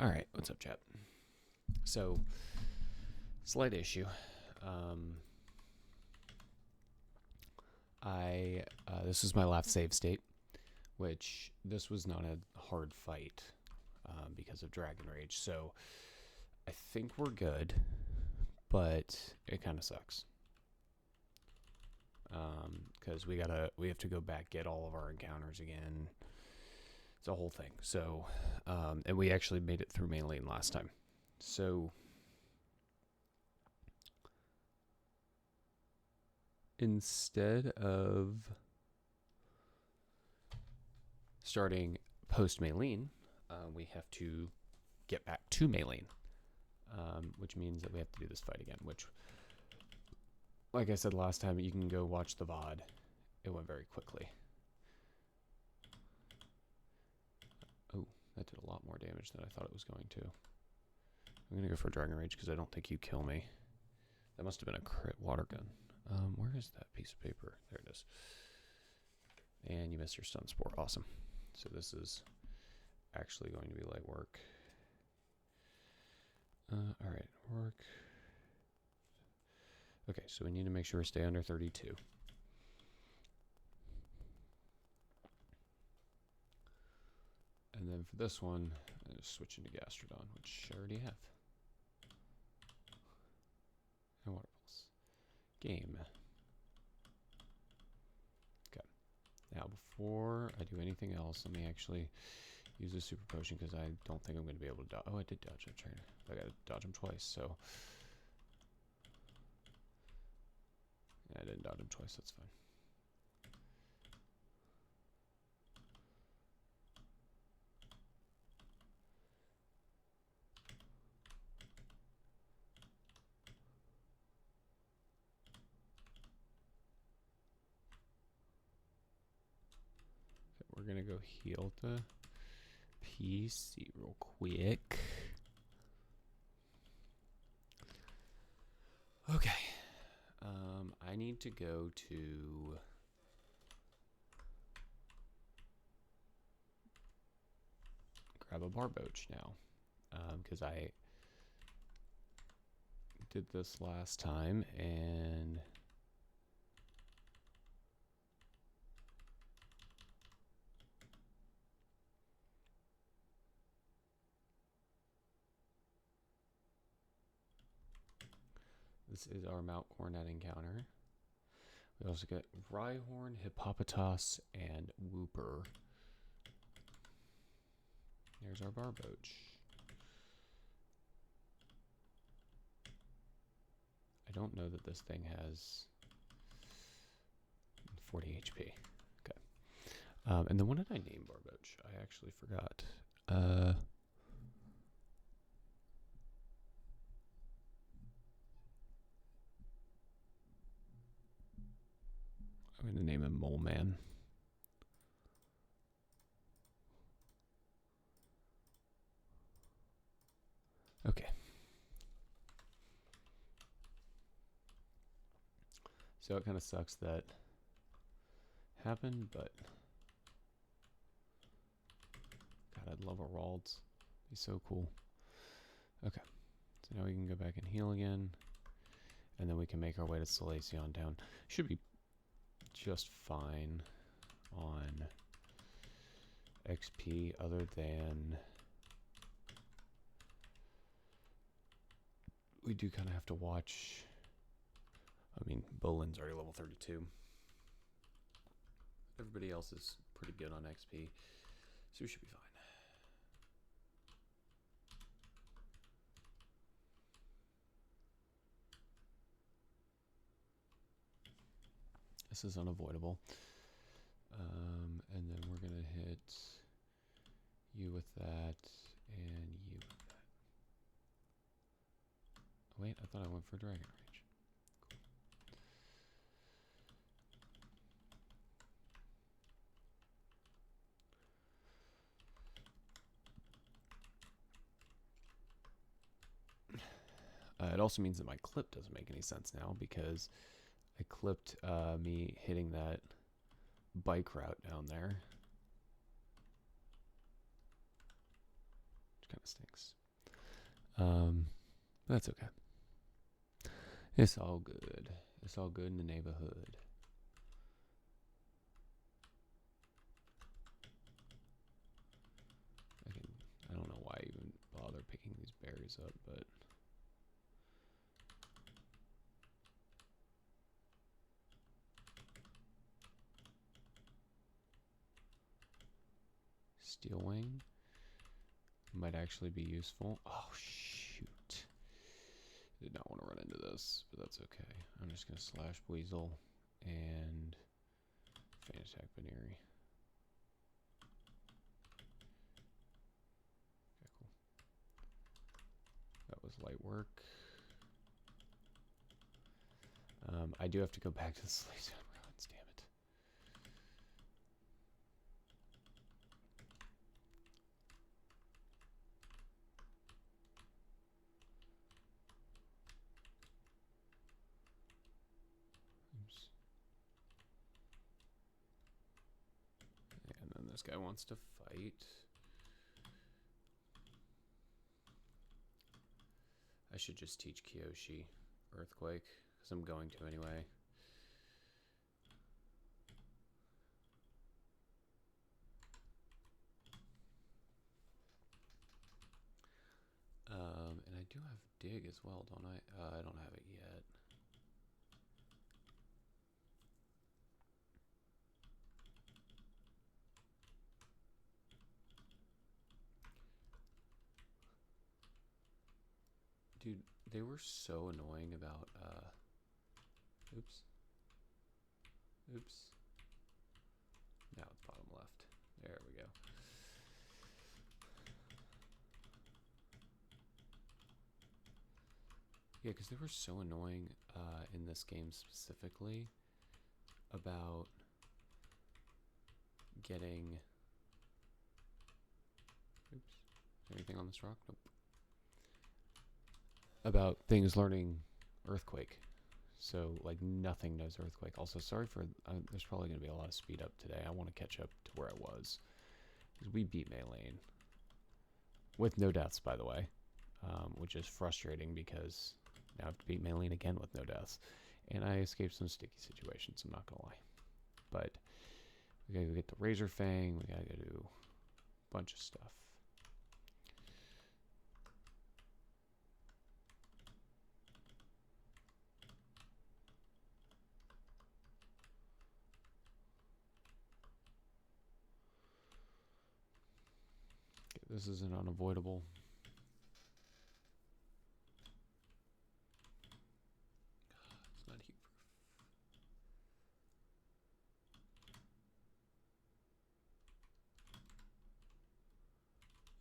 All right, what's up, chat? So, slight issue. This was my last save state, which this was not a hard fight because of Dragon Rage. So, I think we're good, but it kind of sucks. Because we have to go back, get all of our encounters again. It's a whole thing. So, and we actually made it through main lane last time. So, instead of starting post main lane, we have to get back to main lane, which means that we have to do this fight again, which, like I said last time, you can go watch the VOD. It went very quickly. Oh, that did a lot more damage than I thought it was going to. I'm going to go for Dragon Rage because I don't think you kill me. That must have been a crit water gun. Where is that piece of paper? There it is. And you missed your stun spore. Awesome. So this is actually going to be light work. Alright, work. Okay, so we need to make sure we stay under 32. And then for this one, I'm just switching to Gastrodon, which I already have. And Water Pulse. Game. Okay. Now, before I do anything else, let me actually use a super potion because I don't think I'm going to be able to dodge. Oh, I did dodge that trainer. I got to dodge him twice, so. Yeah, I didn't dodge him twice, that's fine. Okay, we're going to go heal the PC real quick. Okay. I need to go to grab a Barboach now, because I did this last time and this is our Mount Coronet encounter. We also get Rhyhorn, Hippopotas, and Wooper. There's our Barboach. I don't know that this thing has 40 HP. Okay. And then what did I name Barboach? I actually forgot. I'm going to name him Mole Man. Okay. So it kind of sucks that happened, but God, I'd love a Ralds. Be so cool. Okay. So now we can go back and heal again. And then we can make our way to Solaceon Town. Should be just fine on XP other than we do kind of have to watch. I mean, Bolin's already level 32. Everybody else is pretty good on XP, so we should be fine. This is unavoidable. And then we're going to hit you with that and you with that. Oh, wait, I thought I went for Dragon Rage. Cool. It also means that my clip doesn't make any sense now because I clipped me hitting that bike route down there. Which kind of stinks. That's okay. It's all good. It's all good in the neighborhood. I don't know why I even bother picking these berries up, but steel wing might actually be useful. Oh shoot. Did not want to run into this, but that's okay. I'm just gonna slash weasel and fan attack Baneri. Okay, cool. That was light work. I do have to go back to the Slaytown ruins, damn it. Oops. And then this guy wants to fight. I should just teach Kyoshi Earthquake, because I'm going to anyway. And I do have dig as well, don't I? I don't have it yet. Dude, they were so annoying about, oops. Oops. Now it's bottom left. There we go. Yeah, because they were so annoying in this game specifically about getting... Oops. Anything on this rock? Nope. About things learning Earthquake. So, like, nothing knows Earthquake. Also, sorry for... there's probably going to be a lot of speed up today. I want to catch up to where I was. Because we beat Maylane. With no deaths, by the way. Which is frustrating because now I have to beat Maylane again with no deaths. And I escaped some sticky situations, I'm not going to lie. But we got to go get the Razor Fang. We got to go do a bunch of stuff. Okay, this isn't unavoidable. It's not heat proof.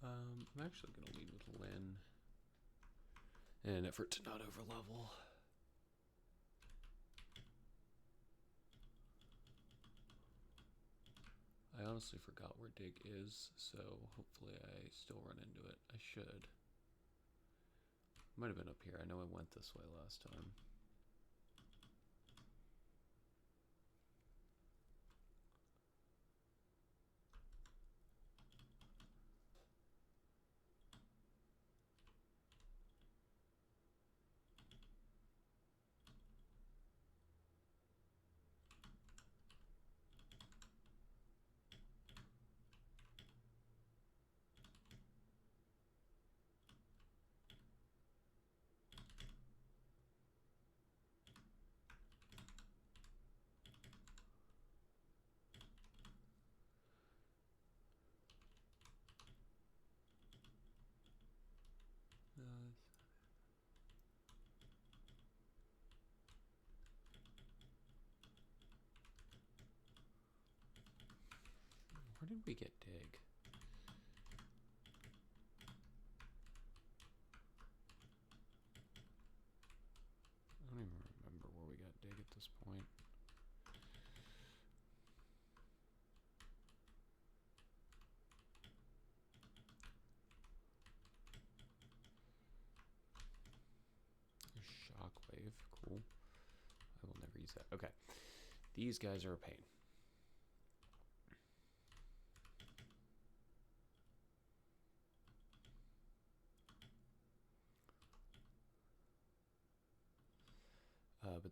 I'm actually going to lead with Lynn in an effort to not overlevel. I honestly forgot where dig is, so hopefully I still run into it. I should. Might have been up here. I know I went this way last time. Where did we get dig? I don't even remember where we got dig at this point. Shockwave, cool. I will never use that. Okay, these guys are a pain.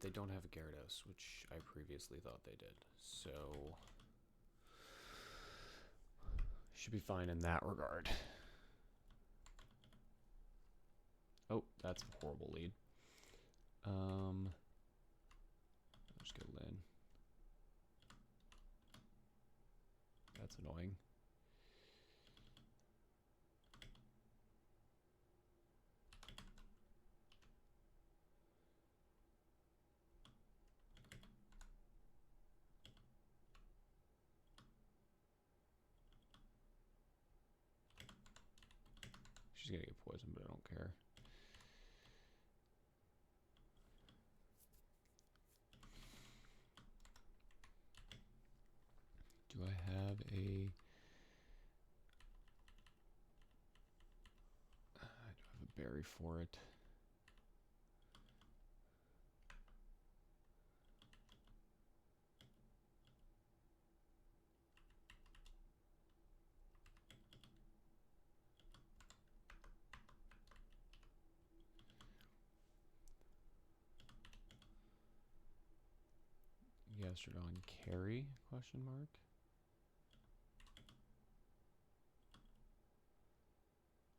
But they don't have a Gyarados, which I previously thought they did. So should be fine in that regard. Oh, that's a horrible lead. I'll just go Lin. That's annoying. She's gonna get poisoned, but I don't care. Do I have a... I don't have a berry for it. Gastrodon carry? Question mark.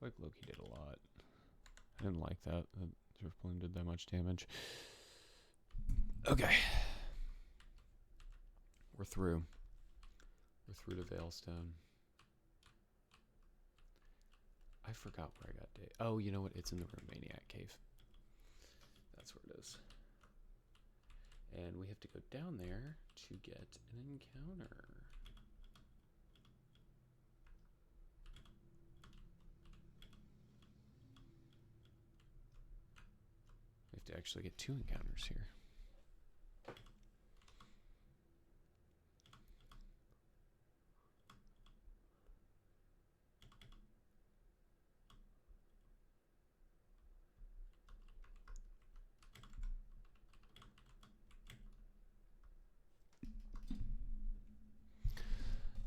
Like Loki did a lot. I didn't like that. The Surf Balloon did that much damage. Okay. We're through. We're through to Veilstone. I forgot where I got Day. Oh, you know what? It's in the Romaniac Cave. That's where it is. And we have to go down there to get an encounter. We have to actually get 2 encounters here.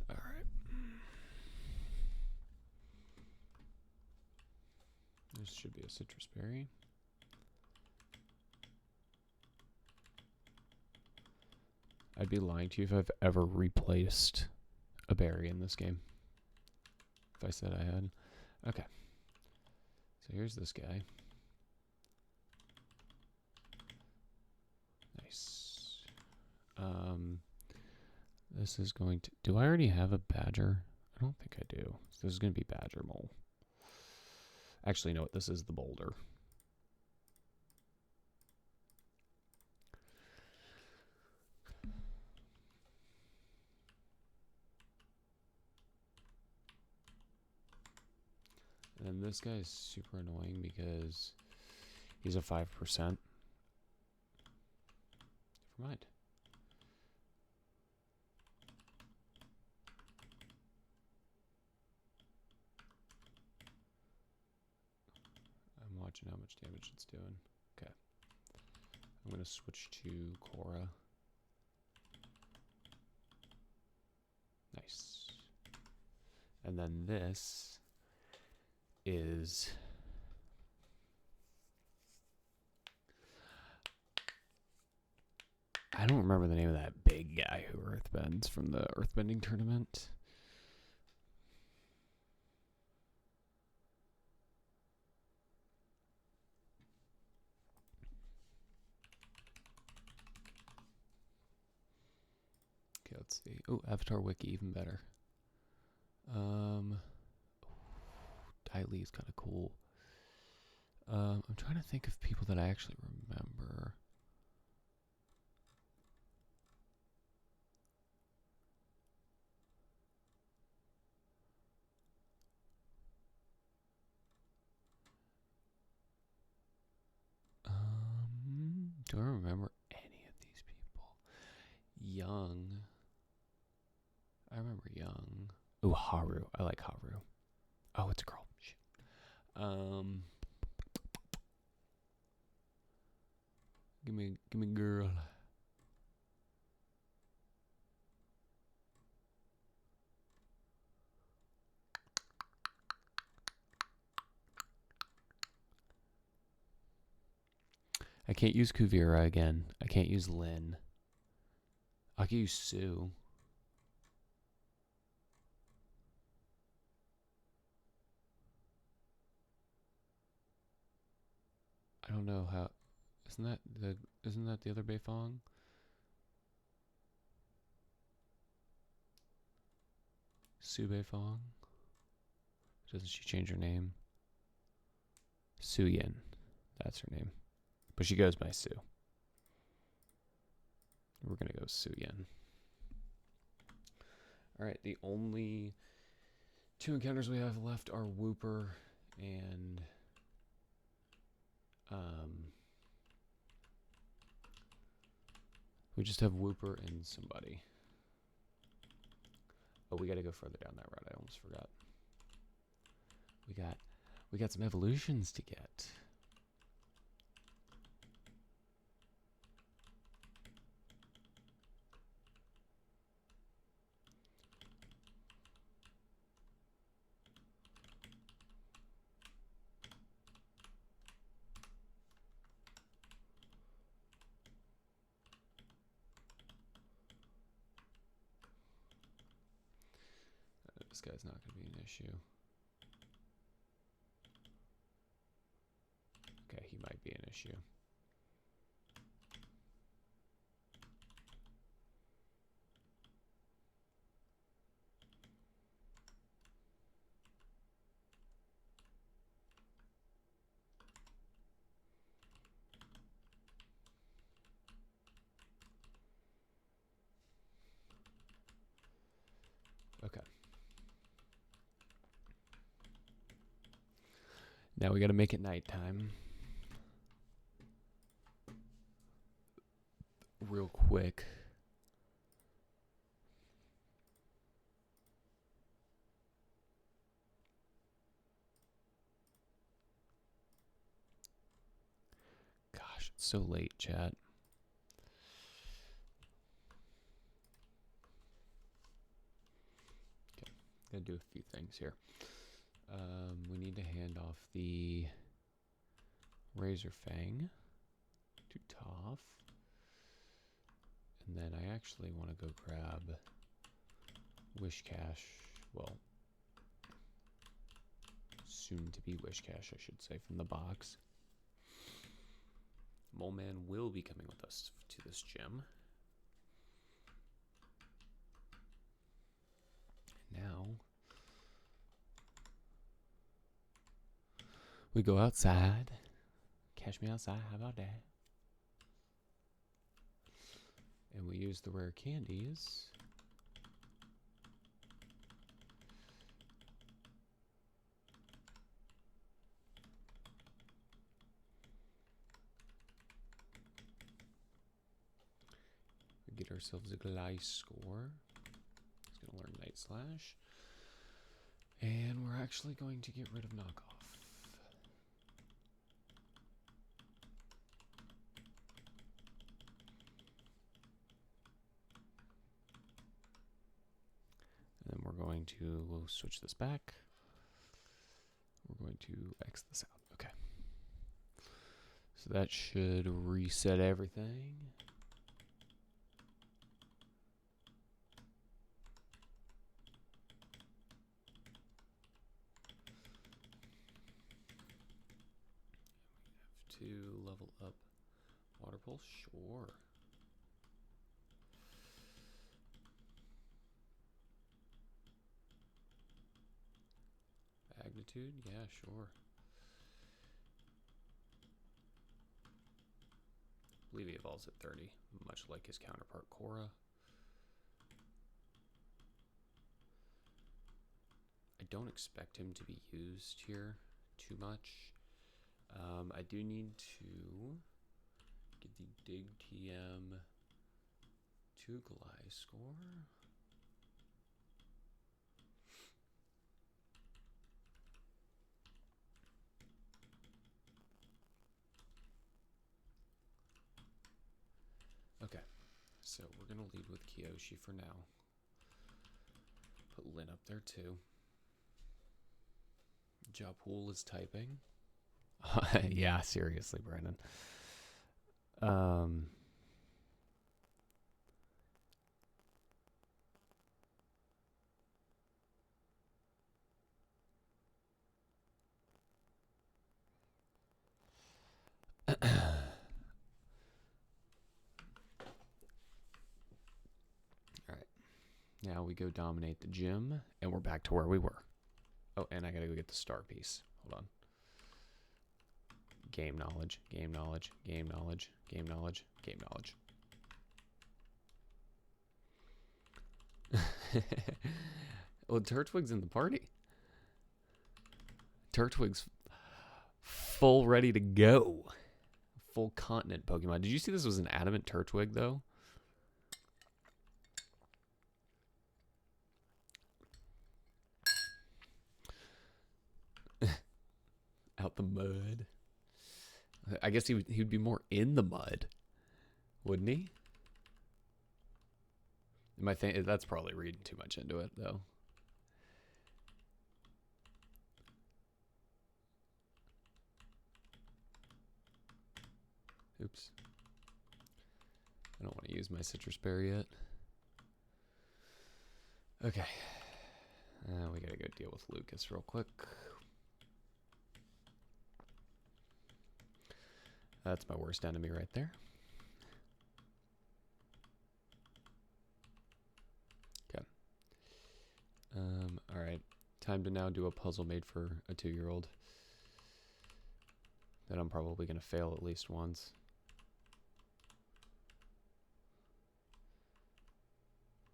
All right. This should be a citrus berry. I'd be lying to you if I've ever replaced a berry in this game. If I said I had. Okay. So here's this guy. Nice. This is going to... Do I already have a badger? I don't think I do. So this is going to be badger mole. Actually, no, this is the boulder. And this guy is super annoying because he's a 5%. Never mind. I'm watching how much damage it's doing. Okay. I'm going to switch to Korra. Nice. And then this is... I don't remember the name of that big guy who earthbends from the earthbending tournament. Okay, let's see. Oh, Avatar Wiki, even better. Dai Li is kind of cool. I'm trying to think of people that I actually remember. Do I remember any of these people? Young. I remember Young. Oh, Haru. I like Haru. Oh, it's a girl. Shit. Give me girl. I can't use Kuvira again. I can't use Lynn. I can use Sue. I don't know how. Isn't that the other Beifong? Sue Beifong? Doesn't she change her name? Su Yin. That's her name. But she goes by Sue. We're going to go Su Yin. Alright, the only 2 encounters we have left are Wooper and we just have Wooper and somebody. Oh, we got to go further down that route. I almost forgot. We got some evolutions to get. This guy's not going to be an issue. Okay, he might be an issue. Okay. Now we got to make it nighttime. Real quick. Gosh, it's so late, chat. Okay, gotta do a few things here. We need to hand off the Razor Fang to Toph. And then I actually want to go grab Wish Cache. Well, soon to be Wish Cache, I should say, from the box. Mole Man will be coming with us to this gym. Now we go outside. Catch me outside, how about that? And we use the rare candies. We get ourselves a Goliath score. He's going to learn Night Slash. And we're actually going to get rid of knockoff. And then we're going to, we'll switch this back. We're going to X this out. Okay. So that should reset everything. To level up water pulse, sure. Magnitude, yeah, sure. I believe he evolves at 30, much like his counterpart Korra. I don't expect him to be used here too much. I do need to get the Dig TM to Goliath score. Okay, so we're going to lead with Kyoshi for now. Put Lin up there too. Japool is typing. Yeah, seriously, Brandon. Um, all right. Now we go dominate the gym, and we're back to where we were. Oh, and I gotta go get the star piece. Hold on. Game knowledge, game knowledge, game knowledge, game knowledge, game knowledge. Well, Turtwig's in the party. Turtwig's full ready to go. Full continent Pokemon. Did you see this was an adamant Turtwig, though? Out the mud. I guess he would be more in the mud, wouldn't he? That's probably reading too much into it, though. Oops. I don't want to use my citrus berry yet. Okay. We gotta go deal with Lucas real quick. That's my worst enemy right there. Okay. All right. Time to now do a puzzle made for a 2-year-old that I'm probably going to fail at least once.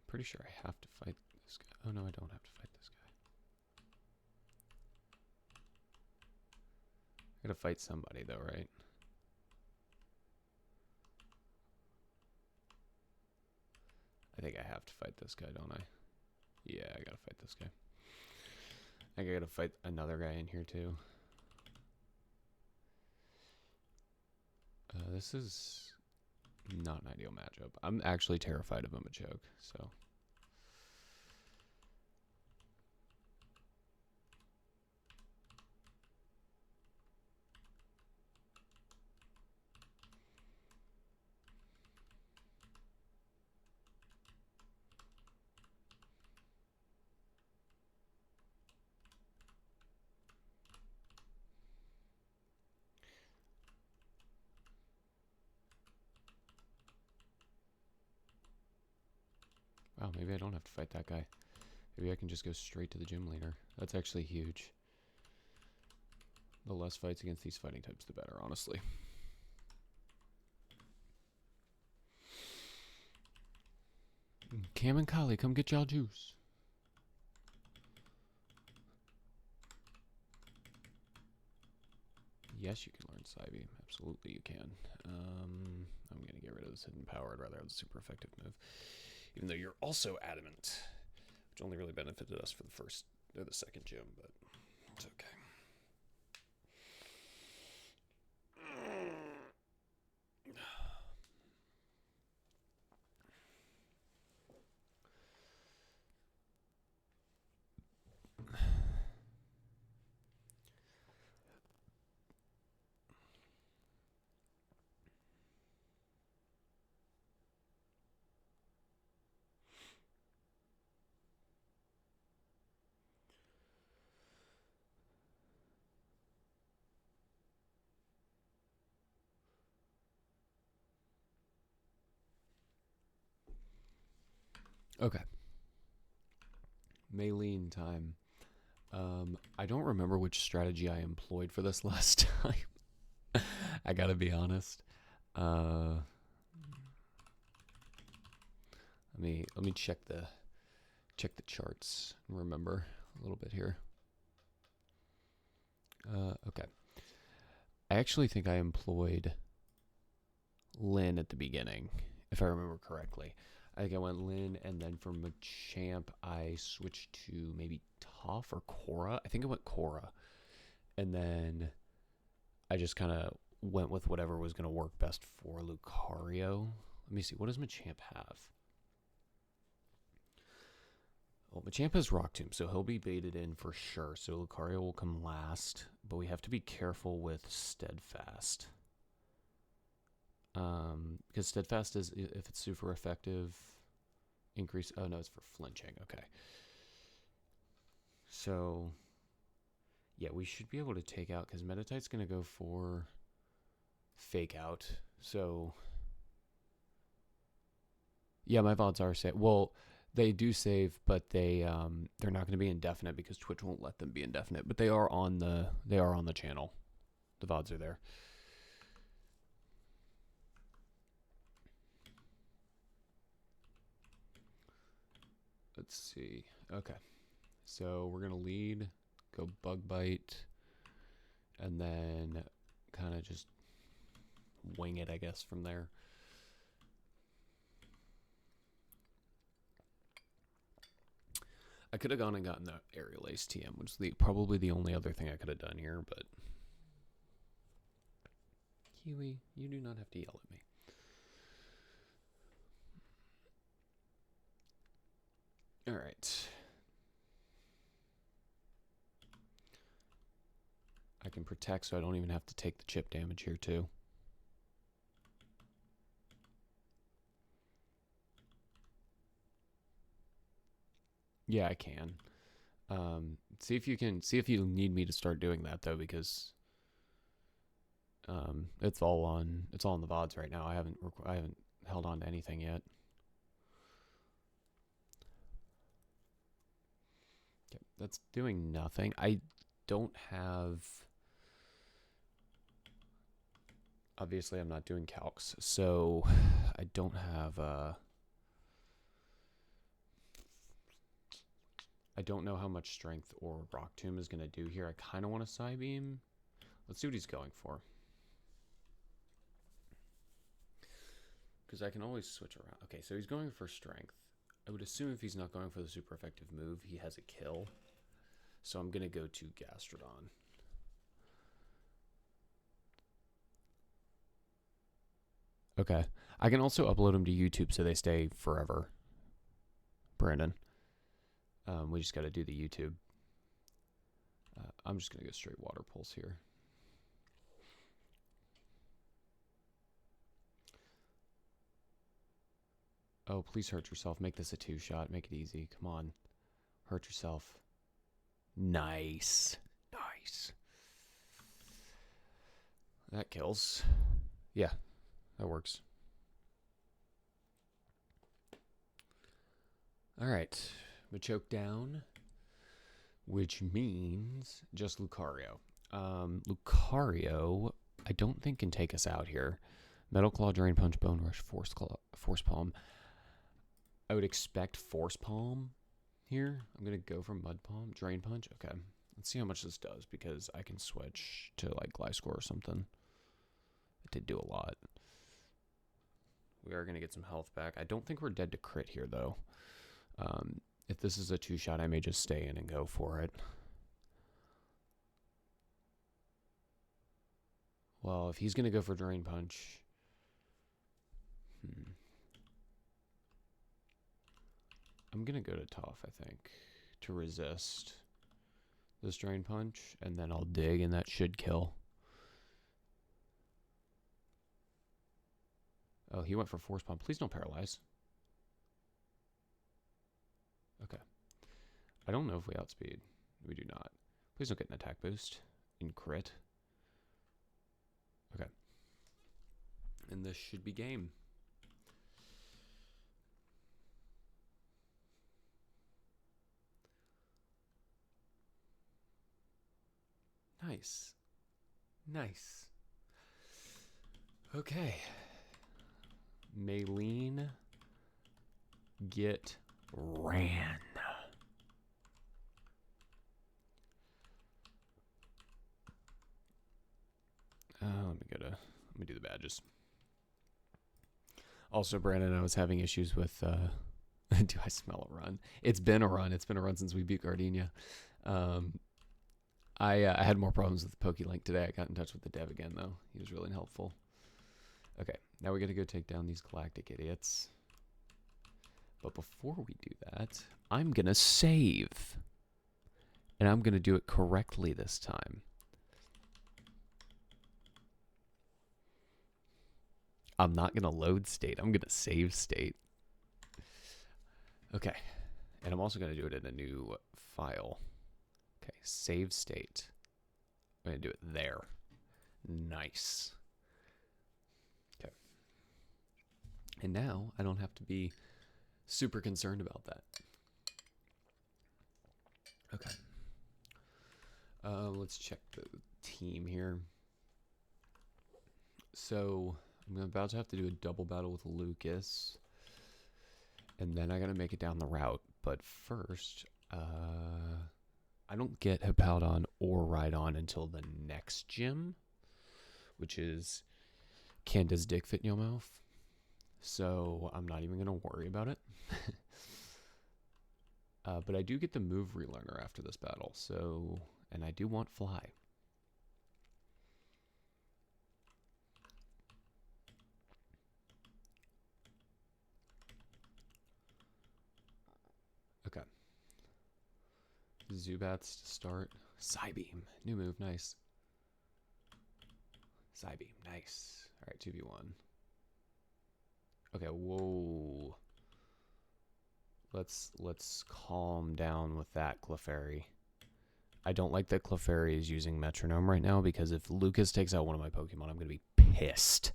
Pretty sure I have to fight this guy. Oh, no, I don't have to fight this guy. I gotta fight somebody, though, right? I think I have to fight this guy, don't I? Yeah, I gotta fight this guy. I gotta fight another guy in here, too. This is not an ideal matchup. I'm actually terrified of him a choke, so... Wow, maybe I don't have to fight that guy. Maybe I can just go straight to the gym leader. That's actually huge. The less fights against these fighting types, the better, honestly. Cam and Kali, come get y'all juice. Yes, you can learn Psybe. Absolutely, you can. I'm going to get rid of this hidden power. I'd rather have the super effective move. Even though you're also adamant, which only really benefited us for the first or the second gym, but it's okay. Okay. Maylene time. I don't remember which strategy I employed for this last time. I gotta be honest. Let me check the charts and remember a little bit here. Okay. I actually think I employed Lynn at the beginning, if I remember correctly. I think I went Lynn, and then for Machamp, I switched to maybe Toph or Korra. I think I went Korra. And then I just kind of went with whatever was going to work best for Lucario. Let me see. What does Machamp have? Well, Machamp has Rock Tomb, so he'll be baited in for sure. So Lucario will come last, but we have to be careful with Steadfast. Because steadfast is if it's super effective, increase. Oh no, it's for flinching. Okay. So, yeah, we should be able to take out because Meditite's gonna go for fake out. So, yeah, my VODs are saved. Well, they do save, but they're not going to be indefinite because Twitch won't let them be indefinite. But they are on the channel. The VODs are there. Let's see. Okay, so we're gonna lead, go bug bite, and then kind of just wing it, I guess, from there. I could have gone and gotten the aerial ace TM, which is probably the only other thing I could have done here, but Kiwi, you do not have to yell at me. All right. I can protect so I don't even have to take the chip damage here too. Yeah, I can. See if you need me to start doing that though, because it's all on the VODs right now. I haven't held on to anything yet. Okay, that's doing nothing. I don't have. Obviously, I'm not doing calcs, so I don't have. I don't know how much strength or Rock Tomb is going to do here. I kind of want a Psybeam. Let's see what he's going for. Because I can always switch around. Okay, so he's going for strength. I would assume if he's not going for the super effective move, he has a kill. So I'm going to go to Gastrodon. Okay. I can also upload them to YouTube so they stay forever. Brandon. We just got to do the YouTube. I'm just going to go straight Water Pulse here. Oh, please hurt yourself. Make this a 2-shot. Make it easy. Come on. Hurt yourself. Nice. Nice. That kills. Yeah, that works. All right. Machoke down, which means just Lucario. Lucario, I don't think can take us out here. Metal Claw, Drain Punch, Bone Rush, Force Palm. I would expect Force Palm here. I'm going to go for Mud Palm, Drain Punch. Okay, let's see how much this does because I can switch to like Gliscor or something. It did do a lot. We are going to get some health back. I don't think we're dead to crit here though. If this is a 2-shot, I may just stay in and go for it. Well, if he's going to go for Drain Punch... I'm going to go to Tough, I think, to resist this Drain Punch, and then I'll dig, and that should kill. Oh, he went for Force Palm. Please don't paralyze. Okay. I don't know if we outspeed. We do not. Please don't get an attack boost in crit. Okay. And this should be game. Nice. Nice. Okay. Maylene get ran. Let me do the badges. Also, Brandon, I was having issues with do I smell a run? It's been a run. It's been a run since we beat Gardenia. I had more problems with PokeLink today. I got in touch with the dev again though. He was really helpful. Okay, now we got to go take down these galactic idiots. But before we do that, I'm going to save. And I'm going to do it correctly this time. I'm not going to load state. I'm going to save state. Okay. And I'm also going to do it in a new file. Okay, save state. I'm going to do it there. Nice. Okay. And now I don't have to be super concerned about that. Okay. Let's check the team here. So I'm about to have to do a double battle with Lucas. And then I gotta make it down the route. But first, I don't get Hippowdon or Rhydon until the next gym, which is can does dick fit in your mouth? So I'm not even gonna worry about it. But I do get the move relearner after this battle, so, and I do want fly. Okay. Zubats to start. Psybeam. New move, nice. Psybeam, nice. Alright, 2v1. Okay, whoa. Let's calm down with that Clefairy. I don't like that Clefairy is using Metronome right now because if Lucas takes out one of my Pokemon, I'm going to be pissed.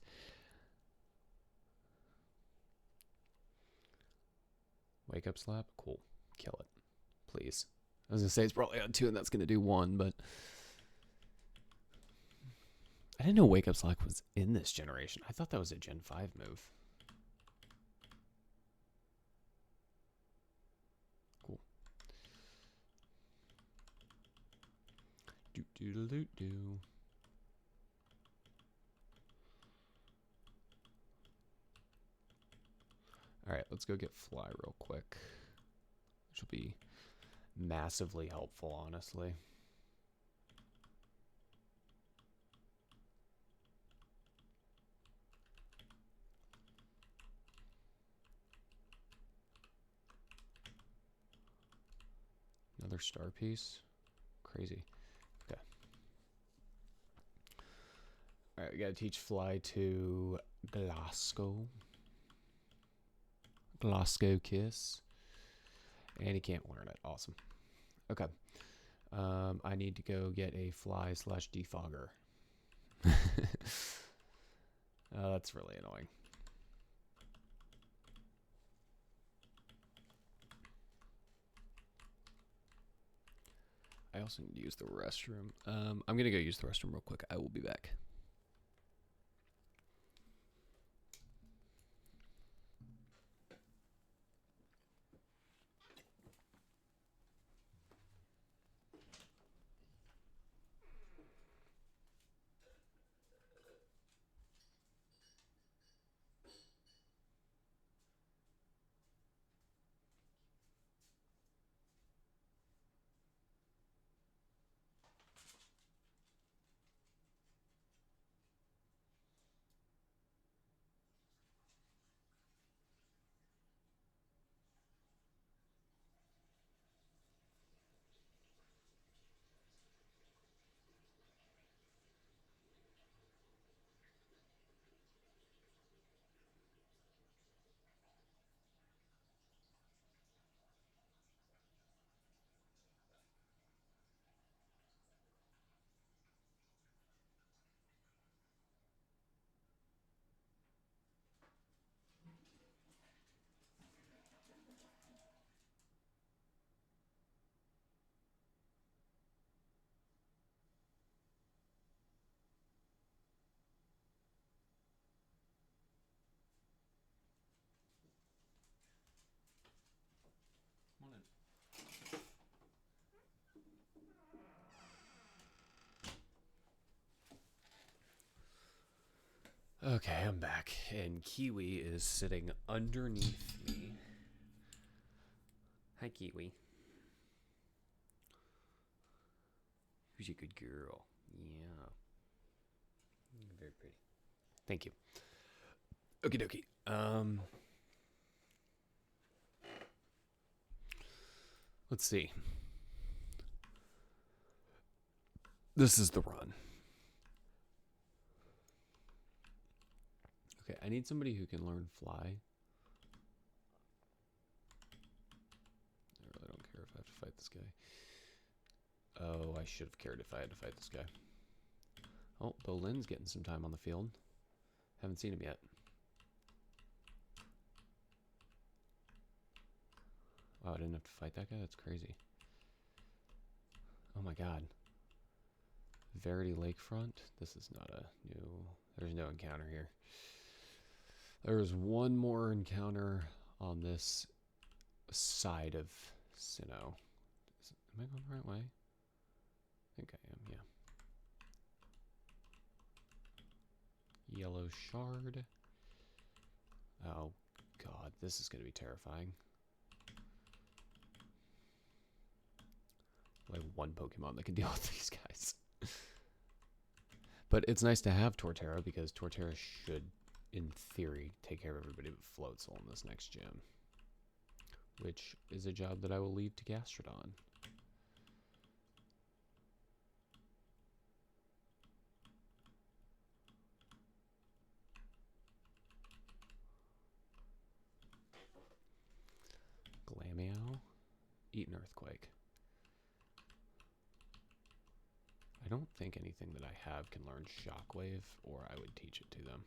Wake up slap? Cool. Kill it. Please. I was going to say it's probably on 2 and that's going to do 1, but I didn't know Wake Up Slap was in this generation. I thought that was a Gen 5 move. Cool. Do. Alright, let's go get Fly real quick. Which will be massively helpful, honestly. Another star piece. Crazy. Okay. Alright, we gotta teach Fly to Glasgow. Glasgow Kiss. And he can't learn it. Awesome. Okay. I need to go get a Fly / defogger. That's really annoying. I also need to use the restroom. I'm going to go use the restroom real quick. I will be back. Okay, I'm back, and Kiwi is sitting underneath me. Hi, Kiwi. Who's a good girl? Yeah. Very pretty. Thank you. Okie dokie. Let's see. This is the run. Okay, I need somebody who can learn fly. I really don't care if I have to fight this guy. Oh, I should have cared if I had to fight this guy. Oh, Bolin's getting some time on the field. Haven't seen him yet. Wow, I didn't have to fight that guy? That's crazy. Oh my god. Verity Lakefront? This is not a new... There's no encounter here. There's one more encounter on this side of Sinnoh. Am I going the right way? I think I am, yeah. Yellow shard. Oh god, this is going to be terrifying. I have one Pokemon that can deal with these guys. But it's nice to have Torterra because Torterra should, in theory, take care of everybody but Floatzel in this next gym. Which is a job that I will leave to Gastrodon. Glameow. Eat an Earthquake. I don't think anything that I have can learn Shockwave, or I would teach it to them.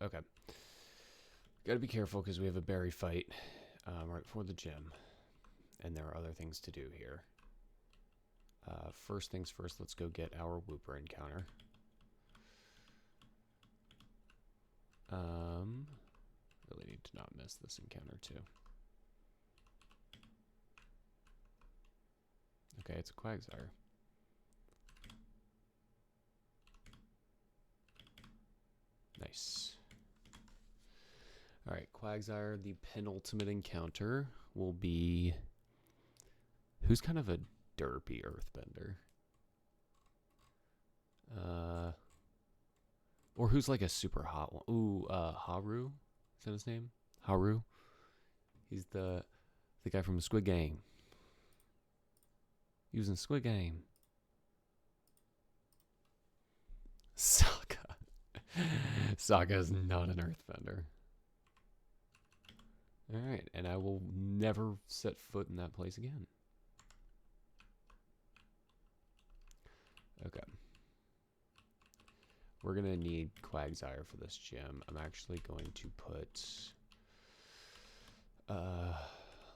Okay. Gotta be careful because we have a berry fight right before the gym. And there are other things to do here. First things first, let's go get our Wooper encounter. Really need to not miss this encounter too. Okay, it's a Quagsire. Nice. Alright, Quagsire, the penultimate encounter will be... Who's kind of a derpy earthbender? Or who's like a super hot one? Ooh, Haru? Is that his name? Haru? He's the guy from Squid Game. He was in Squid Game. Sokka. Sokka is not an earthbender. Alright, and I will never set foot in that place again. Okay. We're going to need Quagsire for this gym. I'm actually going to put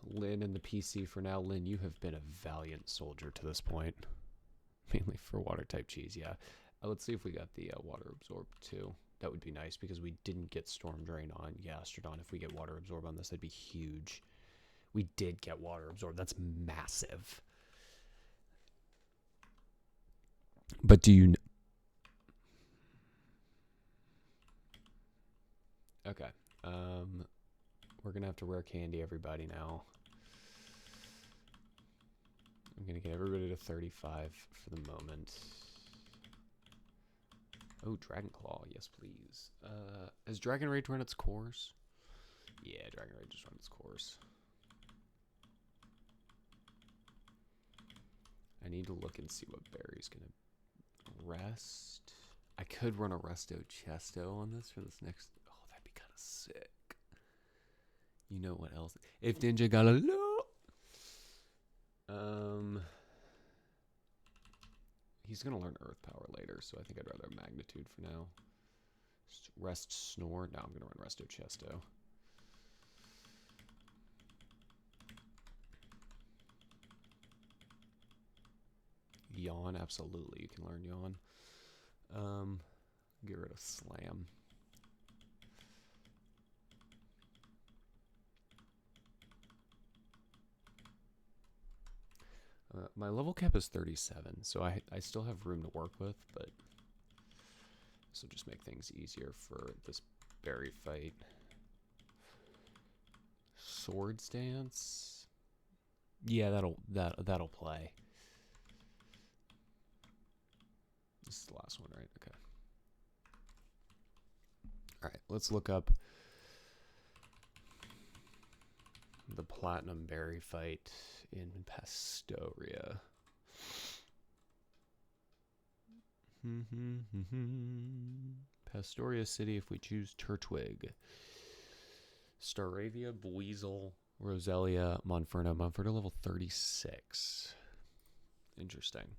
Lynn in the PC for now. Lynn, you have been a valiant soldier to this point. Mainly for water-type cheese, yeah. Let's see if we got the water absorb too. That would be nice because we didn't get Storm Drain on Gastrodon. If we get water absorb on this, that'd be huge. We did get water absorb. That's massive. But do you... Okay. We're going to have to rare candy everybody now. I'm going to get everybody to 35 for the moment. Oh, Dragon Claw. Yes, please. Has Dragon Rage run its course? Yeah, Dragon Rage just run its course. I need to look and see what berry's going to rest. I could run a Resto Chesto on this for this next... Oh, that'd be kind of sick. You know what else? If Ninja got a low... He's going to learn Earth Power later, so I think I'd rather Magnitude for now. Rest Snore. Now I'm going to run Resto Chesto. Yawn, absolutely. You can learn Yawn. Get rid of Slam. My level cap is 37, so I still have room to work with, but this will just make things easier for this berry fight. Sword Stance? Yeah, that'll play. This is the last one, right? Okay. Alright, let's look up the Platinum Berry fight in Pastoria. Pastoria City if we choose Turtwig. Staravia, Buizel, Roselia, Monferno. Monferno level 36. Interesting.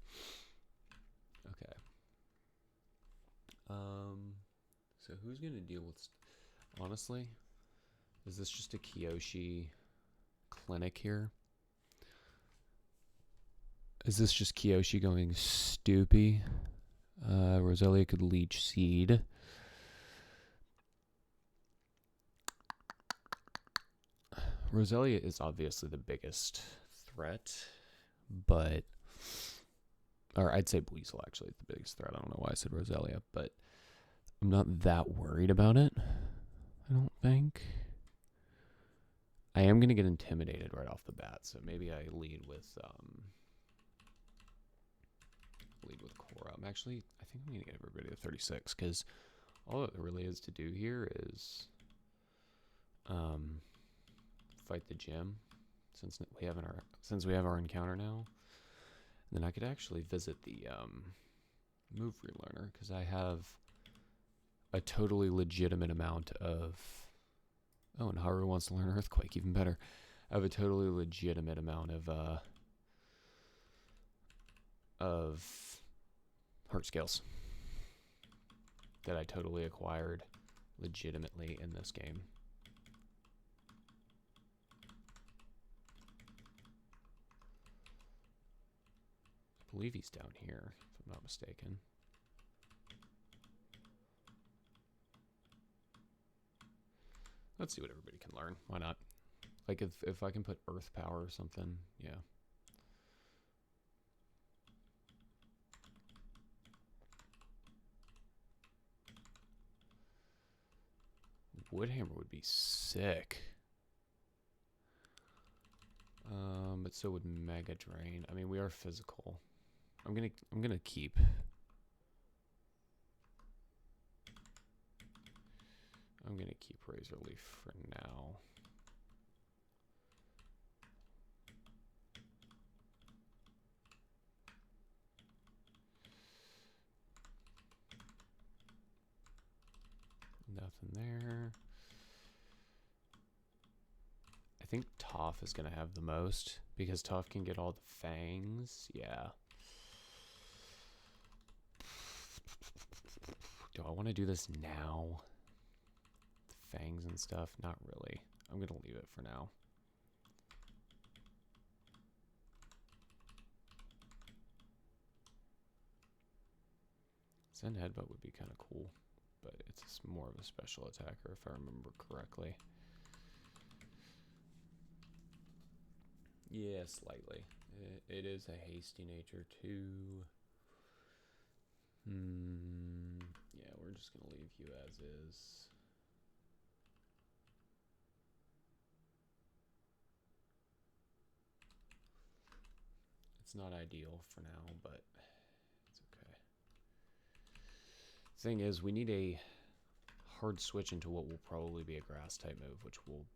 Okay. So who's going to deal with... Honestly, is this just a Kyoshi clinic here? Is this just Kyoshi going stoopy? Roselia could leech seed. Roselia is obviously the biggest threat, but... Or I'd say Buizel actually is the biggest threat. I don't know why I said Roselia, but I'm not that worried about it, I don't think. I am going to get intimidated right off the bat, so maybe I lead with Cora. I think I'm going to get everybody to 36, because all it really is to do here is fight the gym, since we have our encounter now. And then I could actually visit the move relearner, because I have a totally legitimate amount of... Oh, and Haru wants to learn Earthquake, even better. I have a totally legitimate amount of heart scales that I totally acquired legitimately in this game. I believe he's down here, if I'm not mistaken. Let's see what everybody can learn. Why not? Like, if I can put Earth Power or something, yeah. Woodhammer would be sick. But so would Mega Drain. I mean, we are physical. I'm gonna keep. I'm gonna keep Razor Leaf for now. Nothing there. I think Toph is gonna have the most, because Toph can get all the fangs. Yeah. Do I want to do this now? The fangs and stuff? Not really. I'm gonna leave it for now. Zen Headbutt would be kind of cool, but it's more of a special attacker if I remember correctly. Yeah, slightly. It is a hasty nature too. Yeah, we're just gonna leave you as is. It's not ideal for now, but it's okay. Thing is, we need a hard switch into what will probably be a grass type move, which will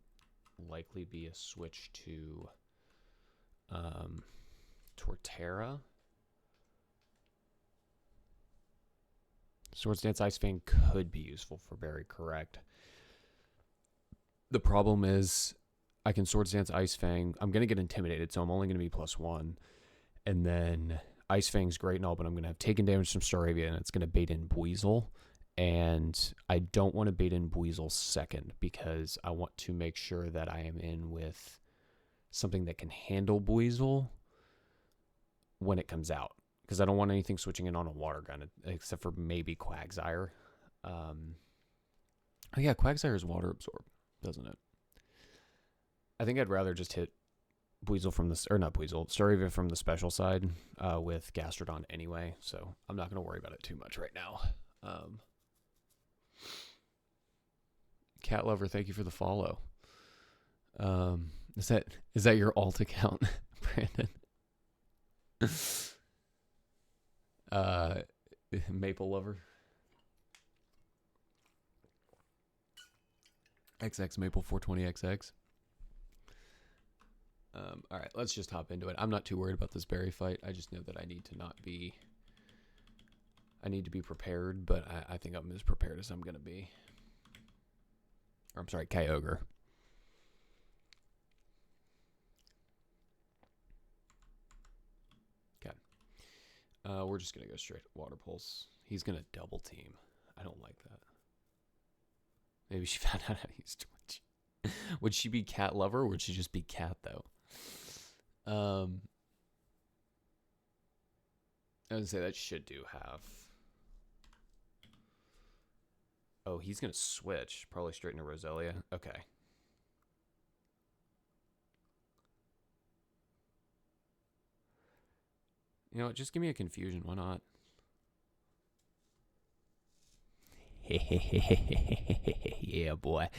likely be a switch to Torterra. Swords Dance Ice Fang could be useful for Berry, correct. The problem is I can Swords Dance Ice Fang. I'm going to get intimidated, so I'm only going to be +1. And then Ice Fang's great and all, but I'm going to have taken damage from Staravia, and it's going to bait in Buizel. And I don't want to bait in Buizel second, because I want to make sure that I am in with something that can handle Buizel when it comes out, because I don't want anything switching in on a water gun, except for maybe Quagsire. Oh yeah, Quagsire is water absorb, doesn't it? I think I'd rather just hit Buizel from the, or not Buizel, Staravia from the special side with Gastrodon anyway, so I'm not going to worry about it too much right now. Cat Lover, thank you for the follow. Is that your alt account, Brandon? Maple Lover. XX Maple 420XX. All right, let's just hop into it. I'm not too worried about this berry fight. I just know that I need to not be... I need to be prepared, but I think I'm as prepared as I'm going to be. Or I'm sorry, Kyogre. Okay. We're just going to go straight Water Pulse. He's going to double team. I don't like that. Maybe she found out how to use Twitch. Would she be cat lover or would she just be cat, though? I would say that should do half. Oh, he's going to switch. Probably straight into Roselia. Okay. You know what? Just give me a confusion. Why not? Yeah, boy.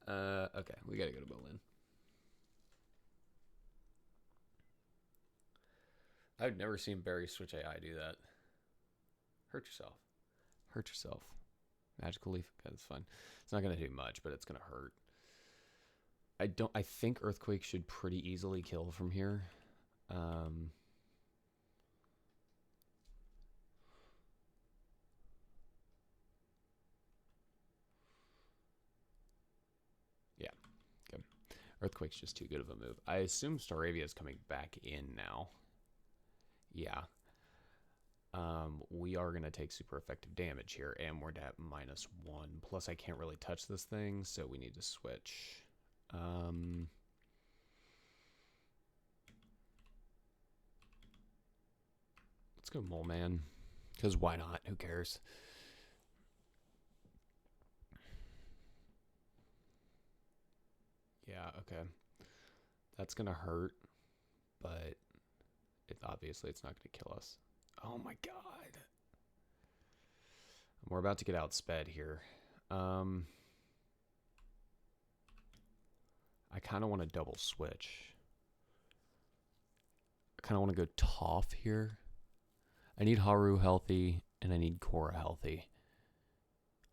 Okay. We got to go to Berlin. I've never seen Barry Switch AI do that. Hurt yourself. Hurt yourself. Magical Leaf. Okay, that's fun. It's not going to do much, but it's going to hurt. I think Earthquake should pretty easily kill from here. Yeah. Okay. Earthquake's just too good of a move. I assume Staravia is coming back in now. Yeah. We are going to take super effective damage here, and we're at -1. Plus, I can't really touch this thing, so we need to switch. Let's go Mole Man, because why not? Who cares? Yeah, okay. That's going to hurt, but obviously it's not going to kill us. Oh my god. We're about to get outsped here. I kind of want to double switch. I kind of want to go Toph here. I need Haru healthy, and I need Korra healthy.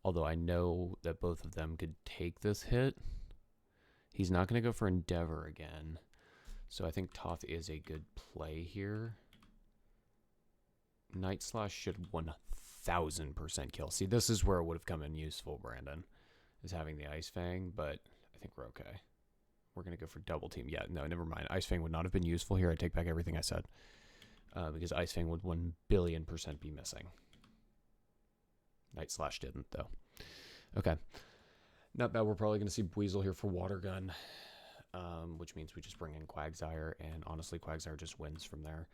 Although I know that both of them could take this hit. He's not going to go for Endeavor again. So I think Toph is a good play here. Night Slash should 1000% kill. See, this is where it would have come in useful, Brandon, is having the Ice Fang, but I think we're okay. We're going to go for double team. Yeah, no, never mind. Ice Fang would not have been useful here. I take back everything I said. Because Ice Fang would 1,000,000,000% be missing. Night Slash didn't, though. Okay. Not bad. We're probably going to see Weasel here for Water Gun, which means we just bring in Quagsire, and honestly, Quagsire just wins from there.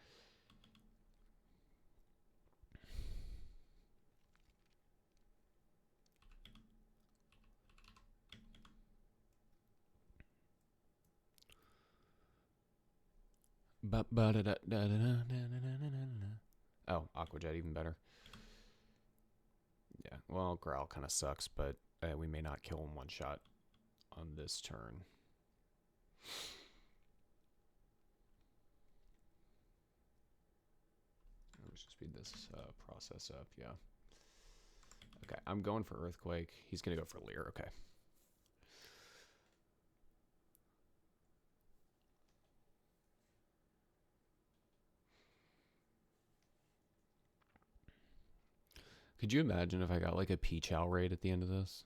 Oh, Aqua Jet, even better. Yeah, well, Growl kind of sucks, but we may not kill him one shot on this turn. Let's just speed this process up, yeah. Okay, I'm going for Earthquake. He's going to go for Leer, okay. Could you imagine if I got like a Peach-Owl raid at the end of this?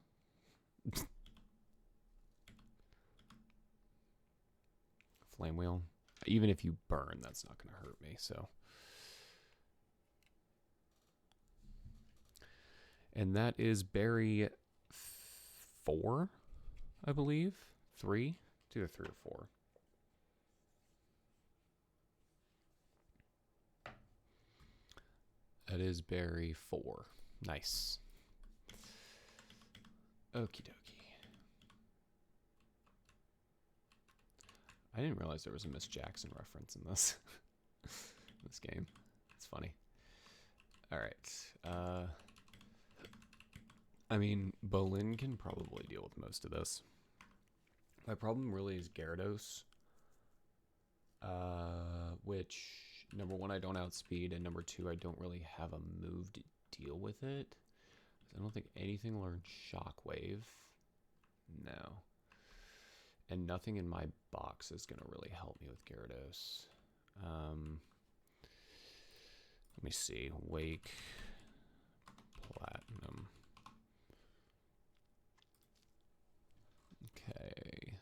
Flame Wheel. Even if you burn, that's not going to hurt me, so. And that is Berry 4, I believe. 3? It's either 3 or 4. That is Berry 4. Nice. Okie dokie. I didn't realize there was a Miss Jackson reference in this this game. It's funny. All right. I mean, Bolin can probably deal with most of this. My problem really is Gyarados, which number 1 I don't outspeed, and number 2 I don't really have a move to deal with it. I don't think anything learned Shockwave. No. And nothing in my box is going to really help me with Gyarados. Let me see. Wake. Platinum. Okay.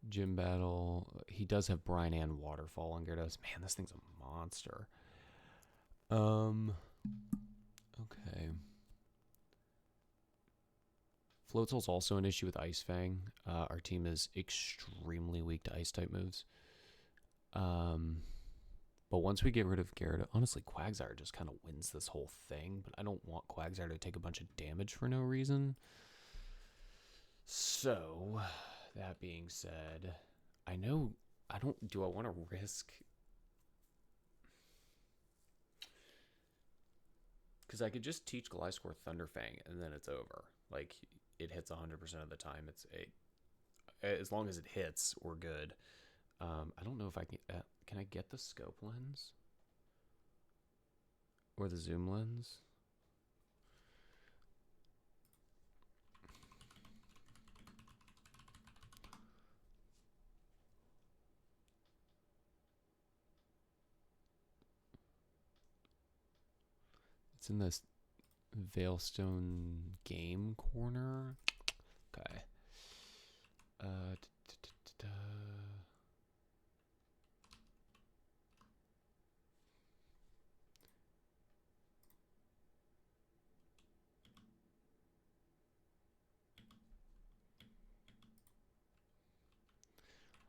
Gym battle. He does have Brine and Waterfall on Gyarados. Man, this thing's a monster. Okay. Floatzel's also an issue with Ice Fang. Our team is extremely weak to Ice type moves. But once we get rid of Gyarados, honestly, Quagsire just kind of wins this whole thing. But I don't want Quagsire to take a bunch of damage for no reason. So, that being said, I know I don't. Do I want to risk? Because I could just teach Gliscor Thunderfang and then it's over. Like, it hits 100% of the time. It's as long as it hits, we're good. I don't know if I can I get the scope lens or the zoom lens? It's in this Veilstone game corner. Okay.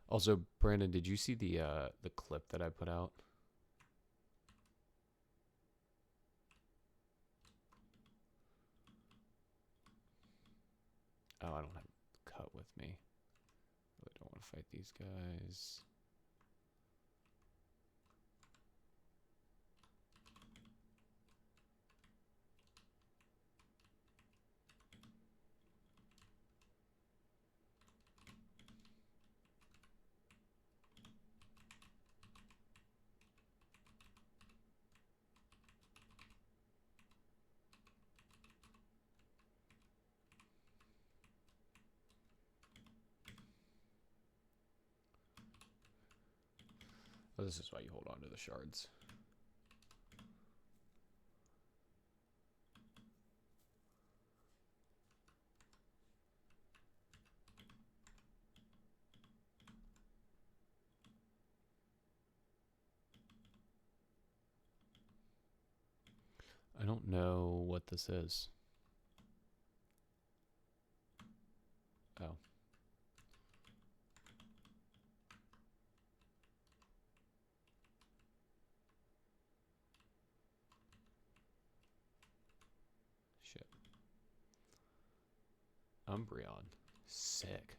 Also, Brandon, did you see the clip that I put out? Oh, I don't have cut with me. Really don't want to fight these guys. Oh, this is why you hold on to the shards. I don't know what this is. Oh. Shit. Umbreon. Sick.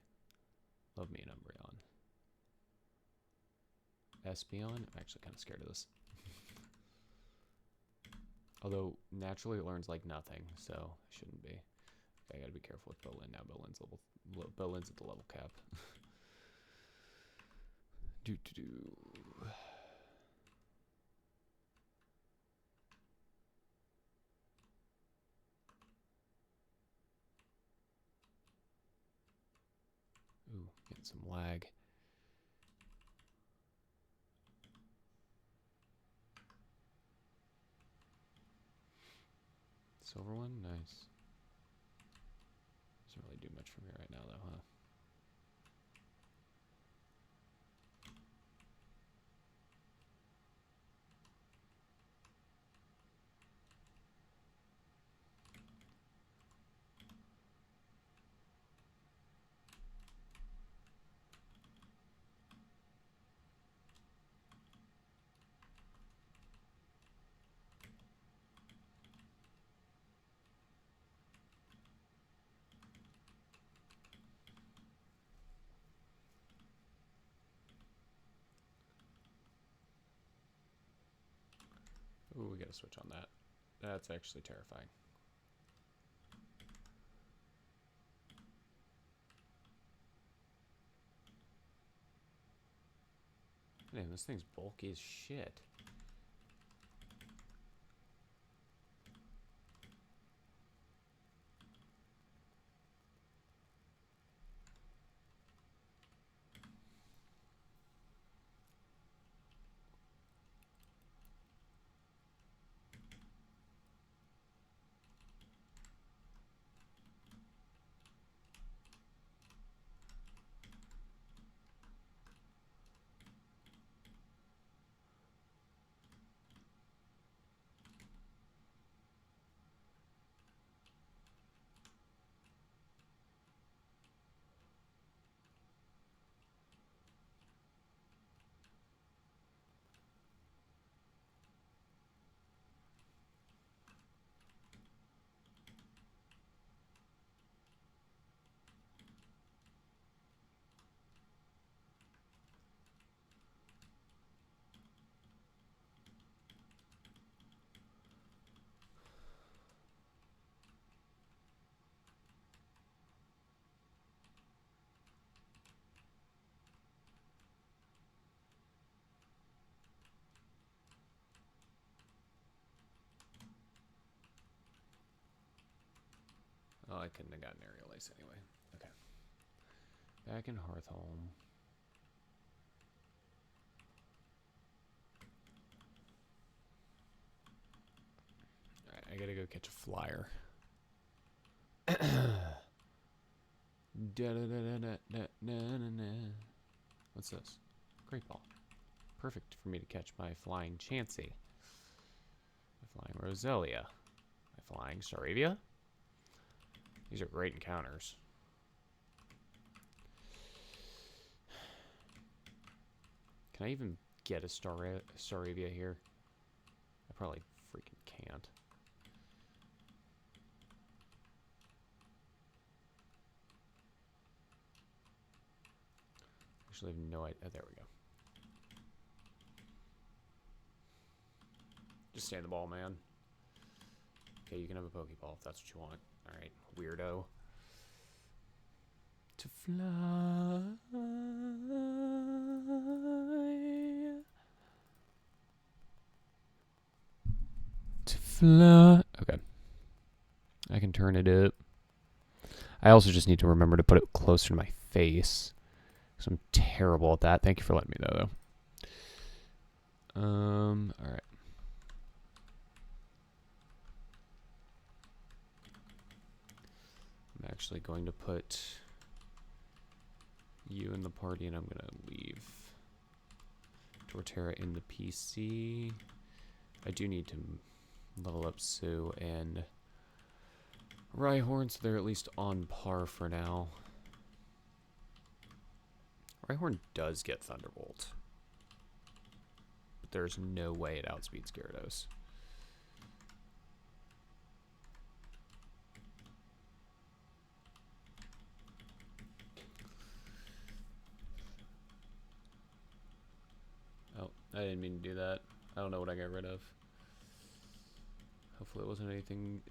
Love me an Umbreon. Espeon? I'm actually kind of scared of this. Although, naturally it learns like nothing, so it shouldn't be. Okay, I gotta be careful with Bolin now. Bolin's at the level cap. Do. Ooh, getting some lag. Silver one? Nice. Doesn't really do much for me right now, though, huh? Ooh, we gotta switch on that. That's actually terrifying. Man, this thing's bulky as shit. I couldn't have gotten aerial ace anyway. Okay. Back in Hearthholm. Alright, I gotta go catch a flyer. What's this? Great ball. Perfect for me to catch my flying Chansey. My flying Roselia. My flying Staravia. These are great encounters. Can I even get a Staravia here? I probably freaking can't. Actually, I have no idea. Oh, there we go. Just stand the ball, man. Okay, you can have a Pokeball if that's what you want. Alright, weirdo. To fly. To fly. Okay. I can turn it up. I also just need to remember to put it closer to my face. Because I'm terrible at that. Thank you for letting me know, though. Alright. I'm actually going to put you in the party, and I'm going to leave Torterra in the PC. I do need to level up Sue and Rhyhorn, so they're at least on par for now. Rhyhorn does get Thunderbolt, but there's no way it outspeeds Gyarados. Oh, I didn't mean to do that. I don't know what I got rid of. Hopefully it wasn't anything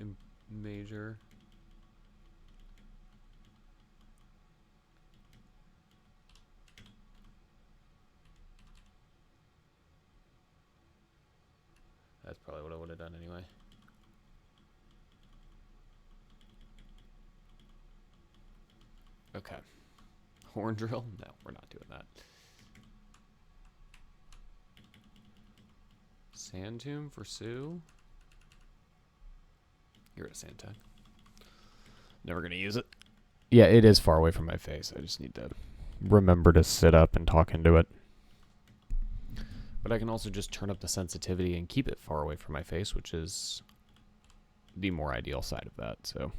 major. That's probably what I would have done anyway. Okay. Horn drill? No, we're not doing that. Sand Tomb for Sue? You're a Sand type. Never gonna use it. Yeah, it is far away from my face. I just need to remember to sit up and talk into it. But I can also just turn up the sensitivity and keep it far away from my face, which is the more ideal side of that, so.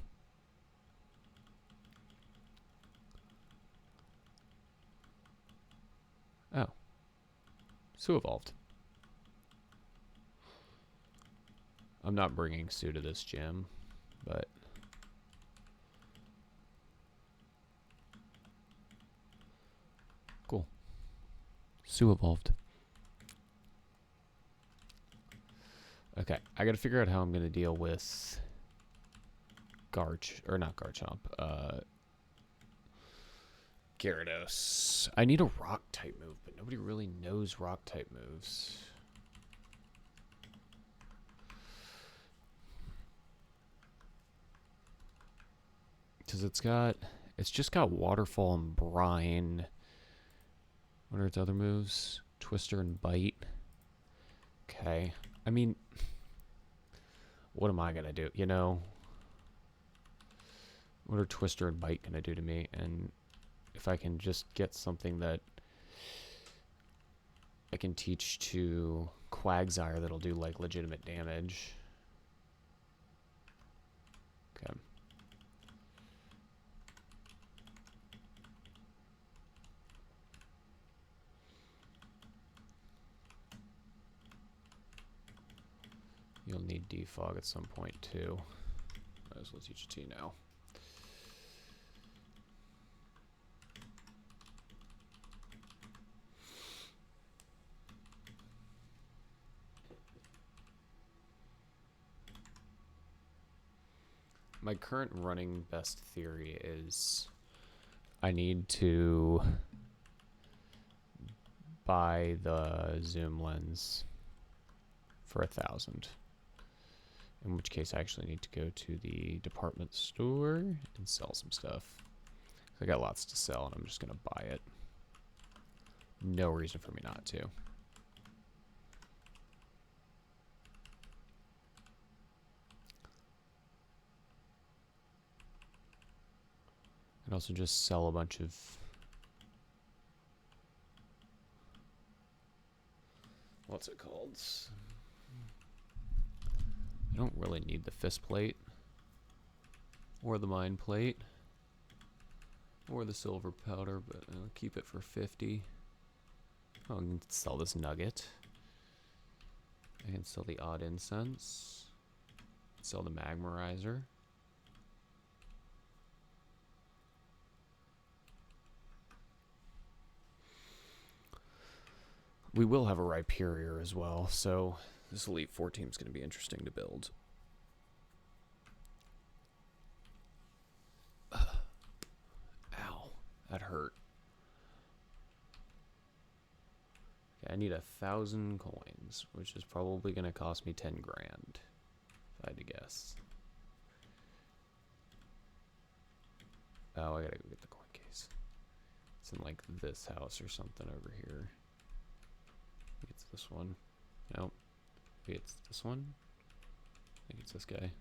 Oh. Sue evolved. I'm not bringing Sue to this gym, but cool. Sue evolved. Okay, I gotta figure out how I'm gonna deal with Garchomp, Gyarados. I need a rock type move, but nobody really knows rock type moves. Because it's just got Waterfall and Brine. What are its other moves? Twister and Bite. Okay. I mean, what am I gonna do? You know? What are Twister and Bite gonna do to me? And if I can just get something that I can teach to Quagsire that'll do like legitimate damage. Okay. You'll need defog at some point too. Might as well teach it to you now. My current running best theory is I need to buy the zoom lens for 1,000. In which case I actually need to go to the department store and sell some stuff. I got lots to sell and I'm just going to buy it. No reason for me not to. And also just sell a bunch of... What's it called? I don't really need the fist plate. Or the mine plate. Or the silver powder, but I'll keep it for 50. Oh, I can sell this nugget. I can sell the odd incense. Sell the magmarizer. We will have a Rhyperior as well, so this Elite 4 team is going to be interesting to build. Ow, that hurt. Okay, I need 1,000 coins, which is probably going to cost me 10 grand, if I had to guess. Oh, I gotta go get the coin case. It's in like this house or something over here. Maybe it's this one. Nope. Maybe it's this one. I think it's this guy.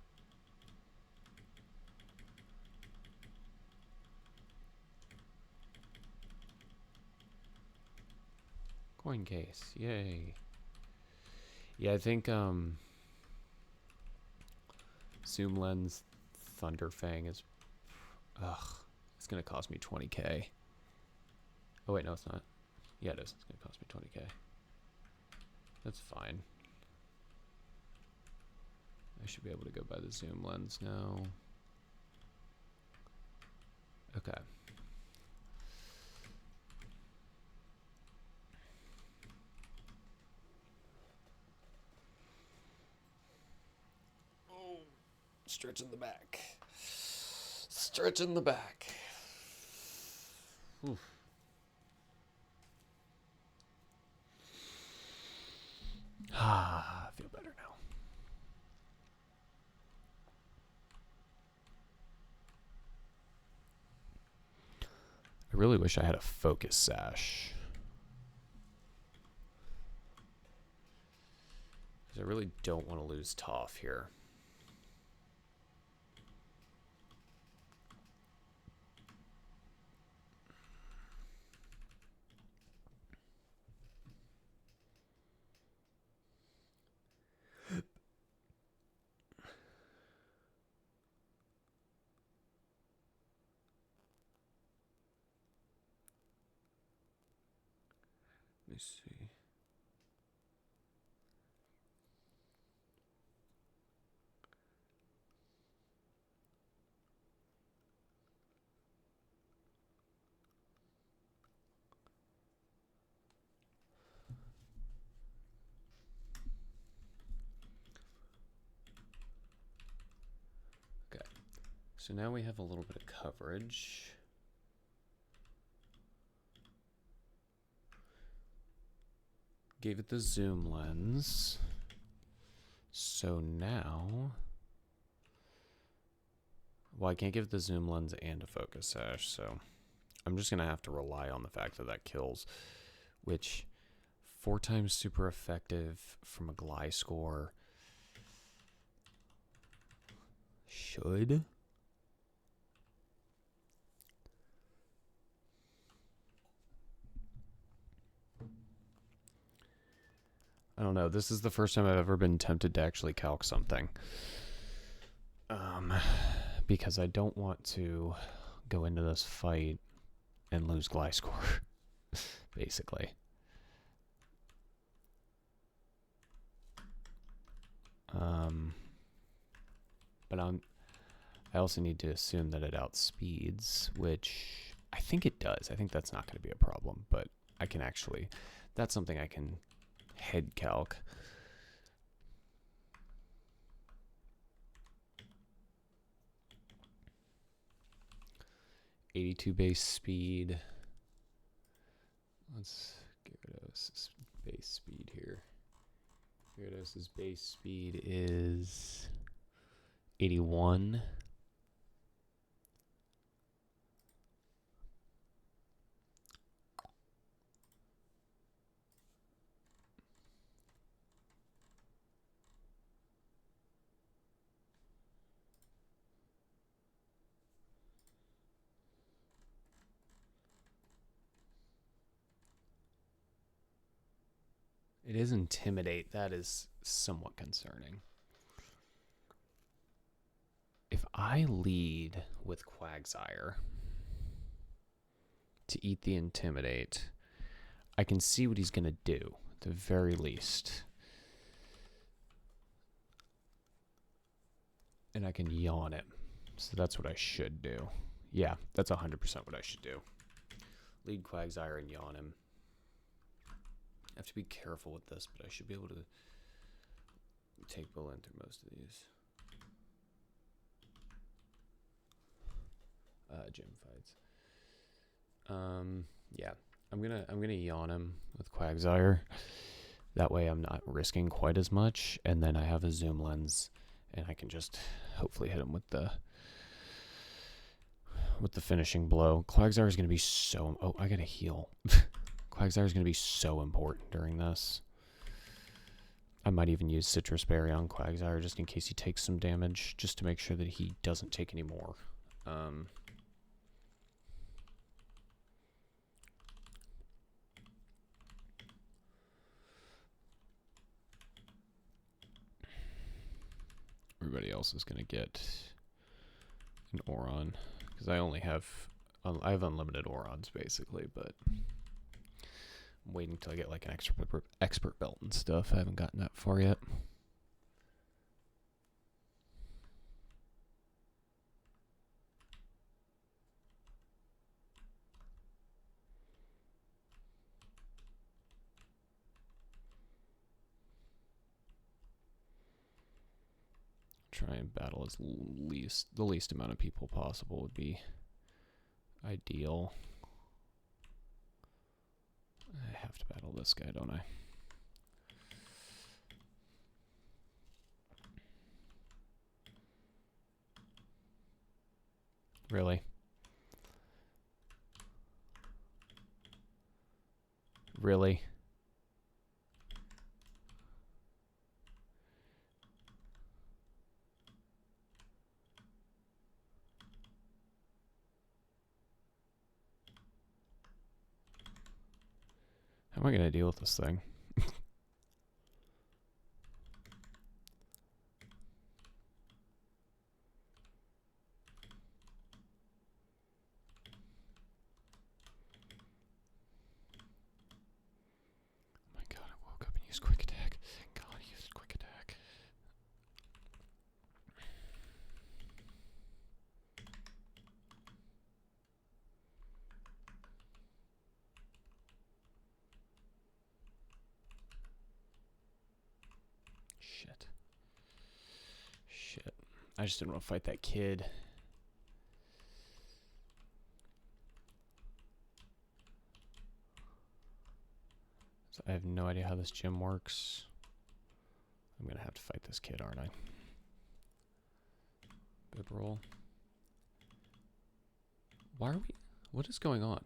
Coin case. Yay. Yeah, I think zoom lens Thunderfang is it's gonna cost me 20k. Oh wait, no it's not. Yeah, it is. It's gonna cost me 20k. That's fine. I should be able to go buy the zoom lens now. Okay. Oh, stretching the back. Stretching the back. Oof. I feel better now. I really wish I had a focus sash. Because I really don't want to lose Toph here. Let me see. Okay, so now we have a little bit of coverage. Gave it the zoom lens. So now, well, I can't give it the zoom lens and a focus sash, so I'm just gonna have to rely on the fact that that kills, which 4 times super effective from a Gliscor should. I don't know. This is the first time I've ever been tempted to actually calc something. Because I don't want to go into this fight and lose Gliscor, basically. But I also need to assume that it outspeeds, which I think it does. I think that's not going to be a problem, but I can actually, that's something I can head calc. .82 base speed. Let's Gyarados' base speed here. Gyarados' base speed is 81. It is intimidate. That is somewhat concerning. If I lead with Quagsire to eat the intimidate, I can see what he's going to do, at the very least. And I can yawn him. So that's what I should do. Yeah, that's 100% what I should do. Lead Quagsire and yawn him. I have to be careful with this, but I should be able to take Bolin through most of these. Gym fights. Yeah, I'm gonna yawn him with Quagsire. That way I'm not risking quite as much, and then I have a zoom lens, and I can just hopefully hit him with the finishing blow. Quagsire is gonna be so. Oh, I gotta heal. Quagsire is gonna be so important during this. I might even use Citrus Berry on Quagsire just in case he takes some damage, just to make sure that he doesn't take any more. Everybody else is gonna get an Oron because I have unlimited Orons basically, but I'm waiting till I get like an expert belt and stuff. I haven't gotten that far yet. Try and battle the least amount of people possible would be ideal. I have to battle this guy, don't I? Really? Really? How am I going to deal with this thing? Oh my god, I woke up and used quick attack. Thank god I used quick attack. Shit. I just didn't want to fight that kid. So I have no idea how this gym works. I'm going to have to fight this kid, aren't I? Bib roll. Why are we... What is going on?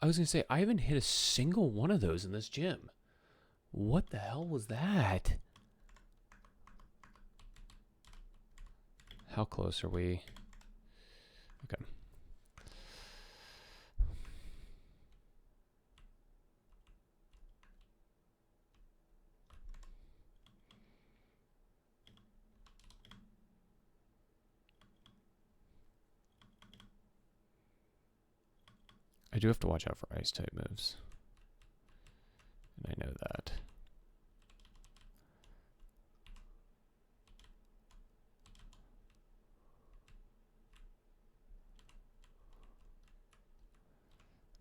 I was going to say, I haven't hit a single one of those in this gym. What the hell was that? How close are we? Okay. I do have to watch out for ice type moves. And I know that.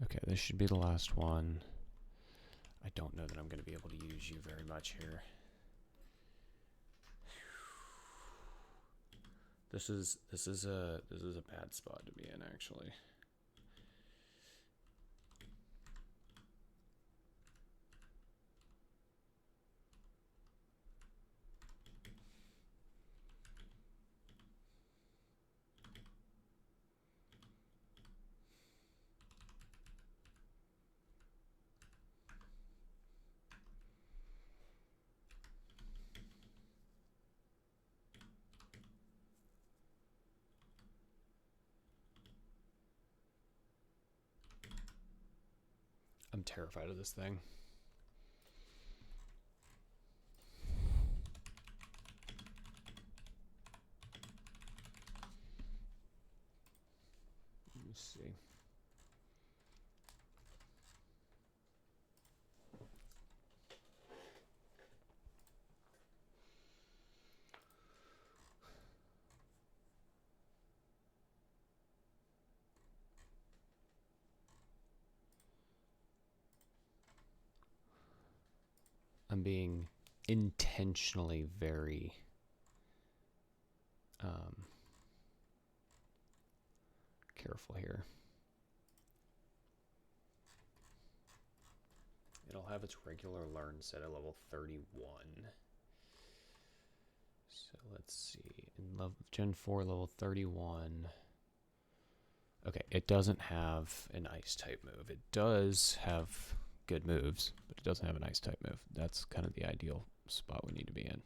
Okay, this should be the last one. I don't know that I'm going to be able to use you very much here. This is a bad spot to be in, actually. I'm terrified of this thing. Let's see. I'm being intentionally very careful here. It'll have its regular learn set at level 31. So let's see. In Gen 4, level 31. Okay, it doesn't have an ice type move. It does have good moves, but it doesn't have an ice type move. That's kind of the ideal spot we need to be in.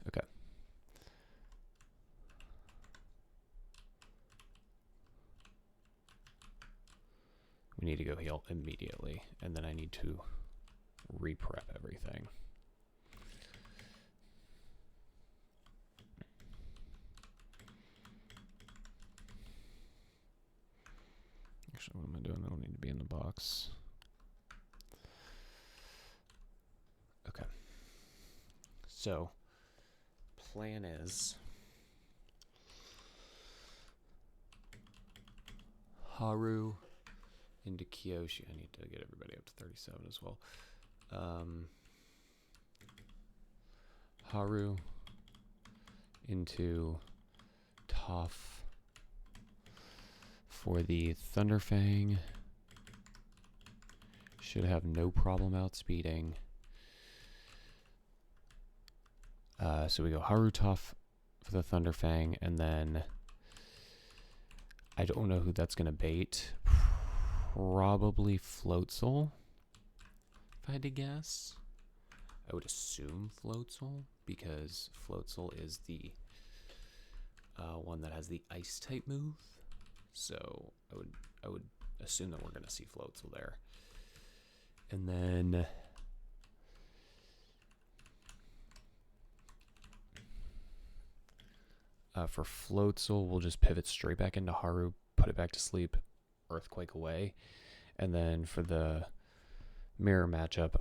Okay. We need to go heal immediately, and then I need to re-prep everything. Actually, what am I doing? I don't need to be in the box. Okay. So, plan is Haru into Kyoshi. I need to get everybody up to 37 as well. Haru into Toph for the Thunderfang. Should have no problem outspeeding. So we go Haru Toph for the Thunderfang, and then I don't know who that's going to bait. Probably Floatzel, if I had to guess. I would assume Floatzel, because Floatzel is the one that has the ice type move. So I would assume that we're going to see Floatzel there. And then for Floatzel, we'll just pivot straight back into Haru, put it back to sleep, Earthquake away. And then for the mirror matchup,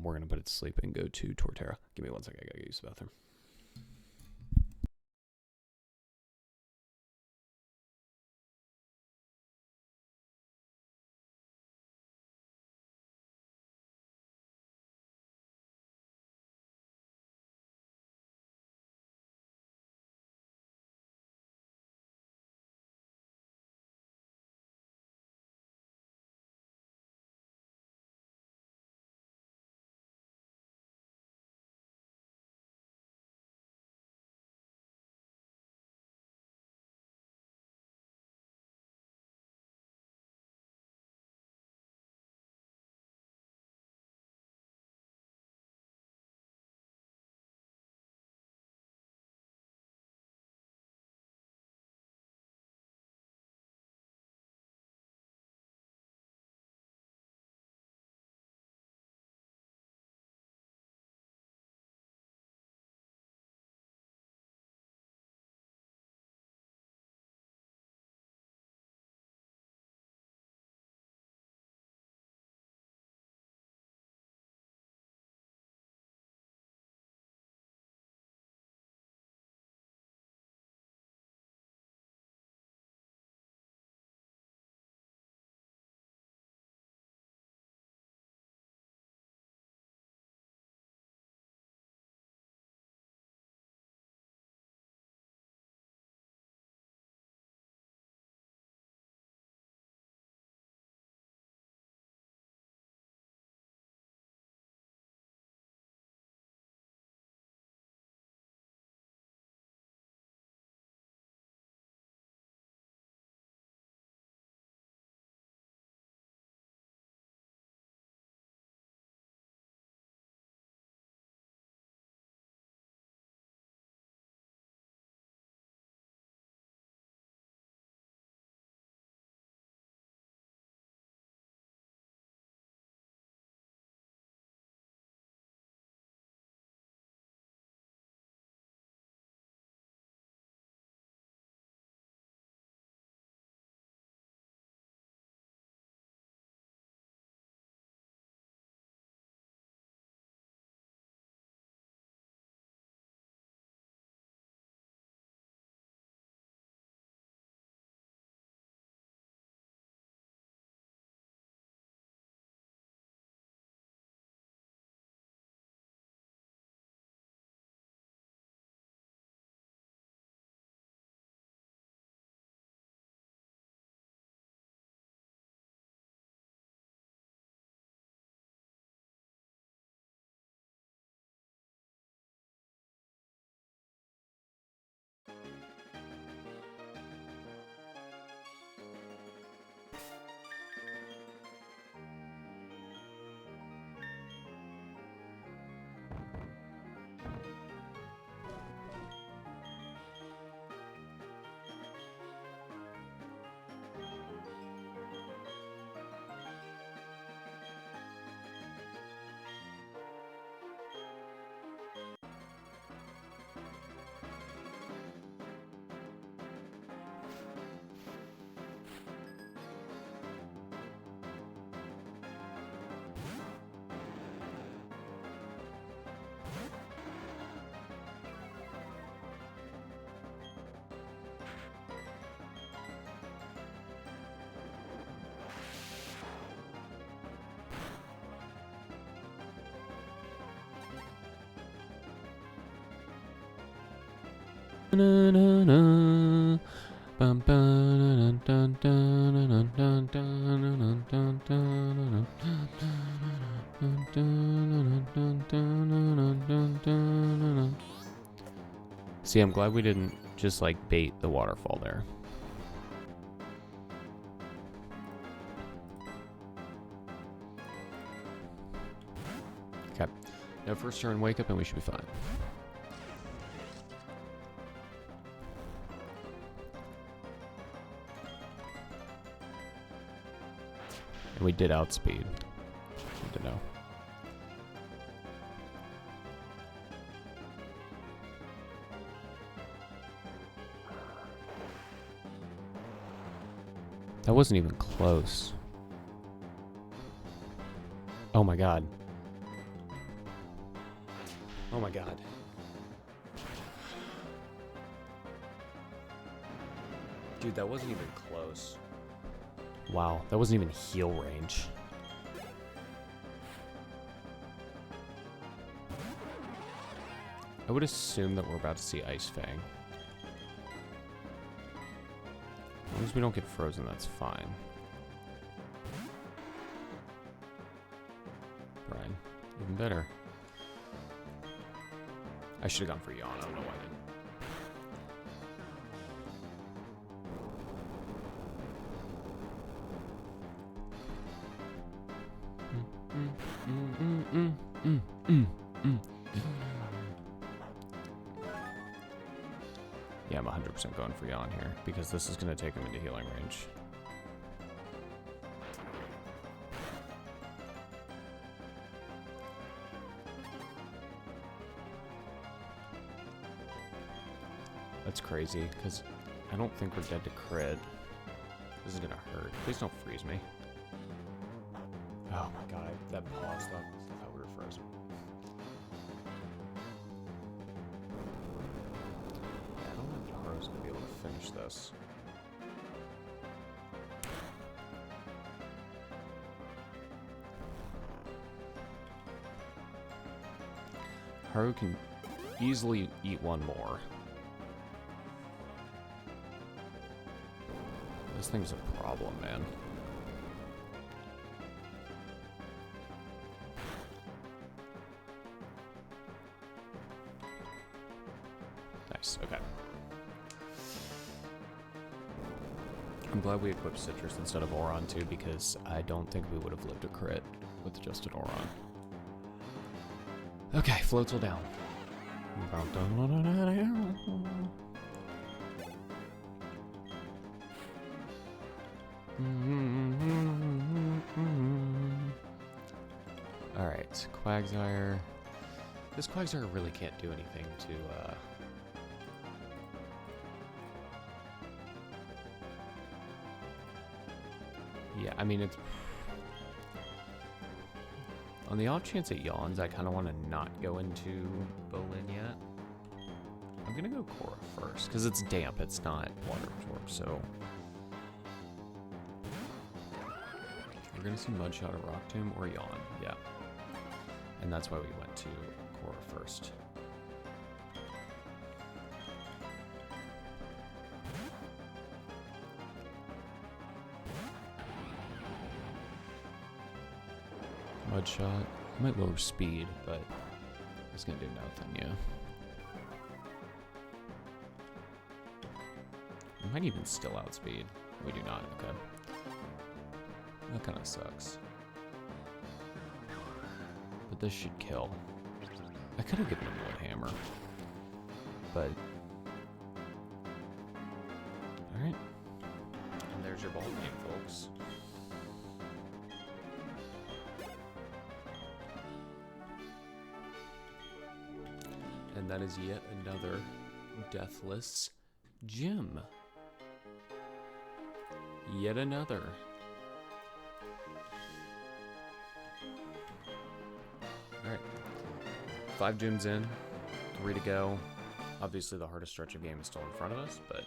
we're going to put it to sleep and go to Torterra. Give me 1 second, I got to use the bathroom. See, I'm glad we didn't just like bait the waterfall there. Okay. Now first turn, wake up and we should be fine. And we did outspeed. Good to know. That wasn't even close. Oh my god. Oh my god. Dude, that wasn't even close. Wow, that wasn't even heal range. I would assume that we're about to see Ice Fang. As long as we don't get frozen, that's fine. Brian, even better. I should have gone for Yawn. I don't know why I didn't. Yeah, I'm 100% going for Yawn here because this is going to take him into healing range. That's crazy because I don't think we're dead to crit. This is going to hurt. Please don't freeze me. Oh my god, that pause thought we were frozen. Yeah, I don't know if Haru's gonna be able to finish this. Haru can easily eat one more. This thing's a problem, man. Nice, okay. I'm glad we equipped Citrus instead of Auron too, because I don't think we would have lived a crit with just an Auron. Okay, floats will down. Alright, Quagsire. This Quagsire really can't do anything to, yeah, I mean, it's... On the off chance it yawns, I kind of want to not go into Bolin yet. I'm going to go Korra first, because it's damp, it's not water absorbed, so... We're going to see Mudshot or Rock Tomb or Yawn, yeah. And that's why we went to Korra first. Mudshot. I might lower speed, but it's gonna do nothing, yeah. We might even still outspeed. We do not, okay. That kind of sucks. But this should kill. I could have given him a wood hammer. But... Alright. And there's your ball game, folks. And that is yet another deathless gem. Yet another. Alright. 5 gems in, 3 to go. Obviously the hardest stretch of game is still in front of us, but...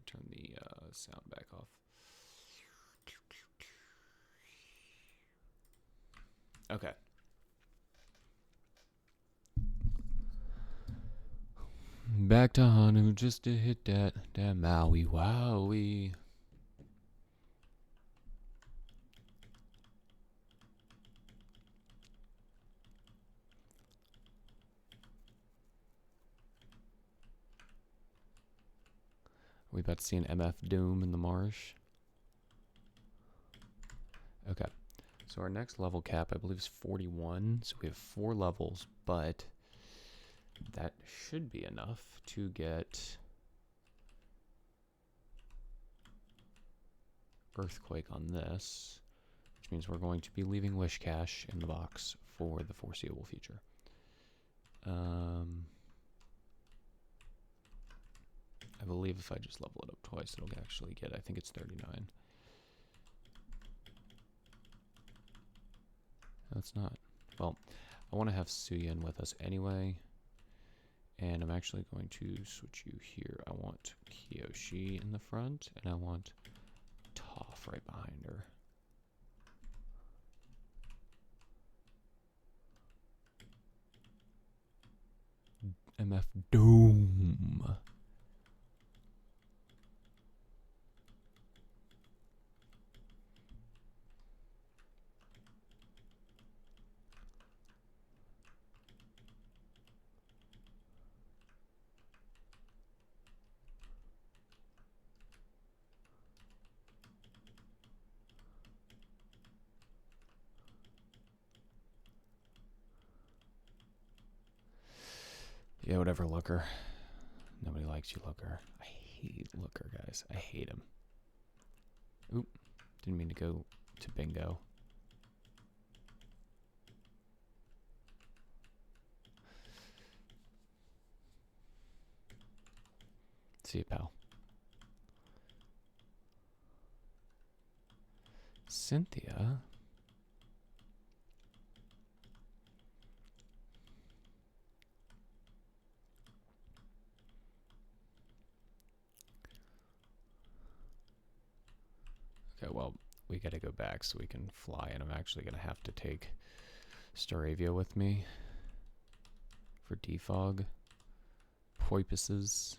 turn the sound back off. Okay. Back to Hanu just to hit that Maui Wowie. We about to see an MF Doom in the marsh. Okay. So our next level cap, I believe, is 41. So we have 4 levels, but that should be enough to get Earthquake on this, which means we're going to be leaving Wish Cash in the box for the foreseeable future. I believe if I just level it up twice, it'll actually get, I think it's 39. That's not. Well, I want to have Suyin with us anyway. And I'm actually going to switch you here. I want Kiyoshi in the front, and I want Toph right behind her. MF Doom. Yeah, whatever, Looker. Nobody likes you, Looker. I hate Looker, guys. I hate him. Oop. Didn't mean to go to bingo. See you, pal. Cynthia. Okay, well, we gotta go back so we can fly, and I'm actually gonna have to take Staravia with me for defog porpoises,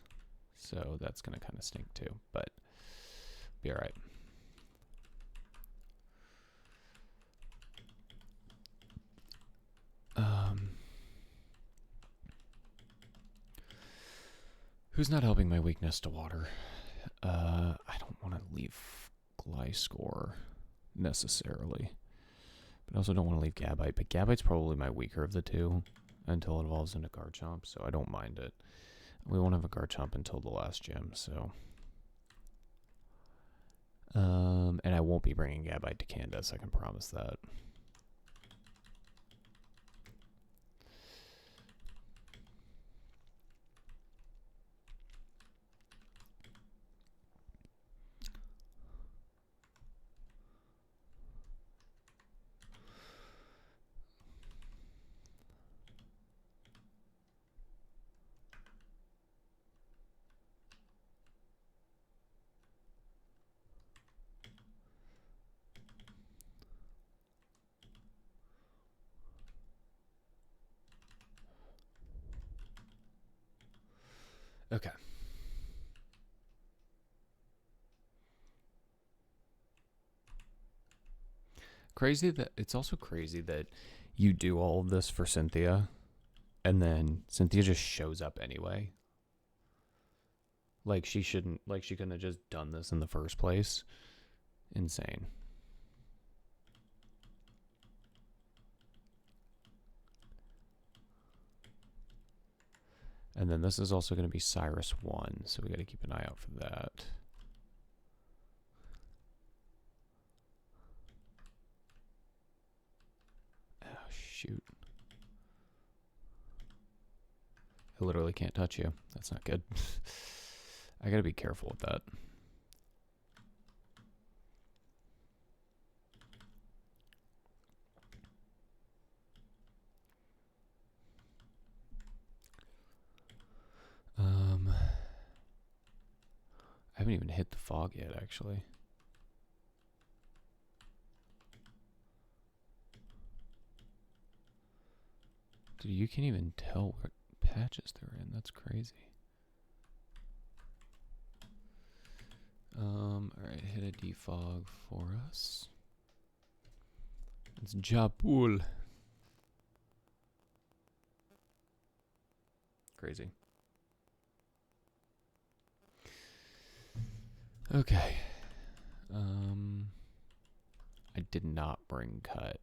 so that's gonna kind of stink too, but be all right. Who's not helping my weakness to water? I don't want to leave Gliscor necessarily, but I also don't want to leave Gabite. But Gabite's probably my weaker of the two until it evolves into Garchomp, so I don't mind it. We won't have a Garchomp until the last gym, so. And I won't be bringing Gabite to Candace, I can promise that. Okay. Crazy that it's also crazy that you do all of this for Cynthia, and then Cynthia just shows up anyway. Like she shouldn't, like she couldn't have just done this in the first place. Insane. And then this is also going to be Cyrus 1, so we got to keep an eye out for that. Oh, shoot. I literally can't touch you. That's not good. I got to be careful with that. I haven't even hit the fog yet, actually. Dude, you can't even tell what patches they're in. That's crazy. Alright, hit a defog for us. It's Japul. Crazy. Okay. I did not bring cut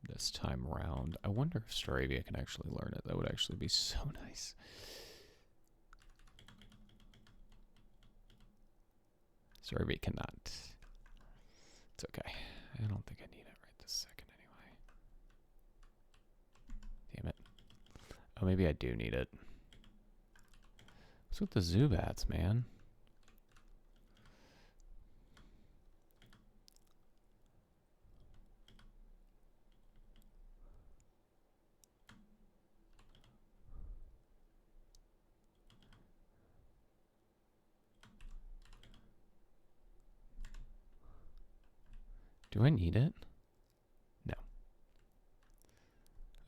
this time around. I wonder if Staravia can actually learn it. That would actually be so nice. Staravia cannot. It's okay. I don't think I need it right this second anyway. Damn it. Oh, maybe I do need it. What's with the Zubats, man? Do I need it? No.